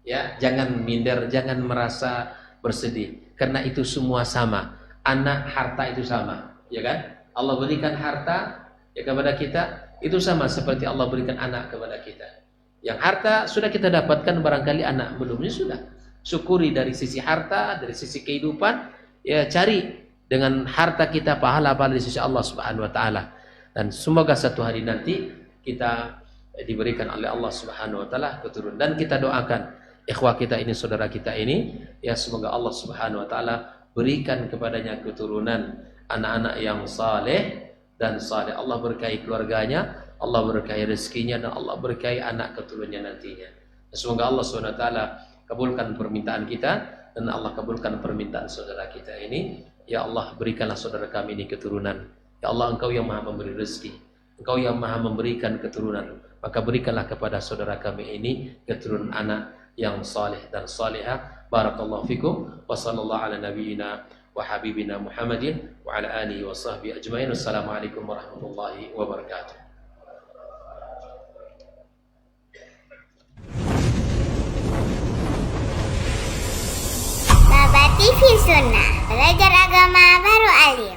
Ya, jangan minder, jangan merasa bersedih, karena itu semua sama. Anak, harta itu sama, ya kan? Allah berikan harta ya kepada kita, itu sama seperti Allah berikan anak kepada kita. Yang harta sudah kita dapatkan, barangkali anak belumnya sudah. Syukuri dari sisi harta, dari sisi kehidupan, ya cari dengan harta kita pahala-pahala di sisi Allah Subhanahu wa taala. Dan semoga satu hari nanti kita diberikan oleh Allah Subhanahu wa taala keturunan, dan kita doakan ikhwah kita ini, saudara kita ini, ya semoga Allah Subhanahu wa taala berikan kepadanya keturunan anak-anak yang saleh dan saleh. Allah berkahi keluarganya, Allah berkahi rezekinya, dan Allah berkahi anak keturunannya nantinya. Semoga Allah Subhanahu wa taala kabulkan permintaan kita, dan Allah kabulkan permintaan saudara kita ini. Ya Allah, berikanlah saudara kami ini keturunan. Ya Allah, Engkau yang Maha memberi rezeki, Engkau yang Maha memberikan keturunan, maka berikanlah kepada saudara kami ini keturunan anak yang saleh dan salihah. Barakallahu fikum wa sallallahu ala nabiyyina wa habibina Muhammadin wa ala alihi wa sahbihi ajmain. Wassalamualaikum warahmatullahi wabarakatuh. Baba TV Sunnah, belajar agama baru alim.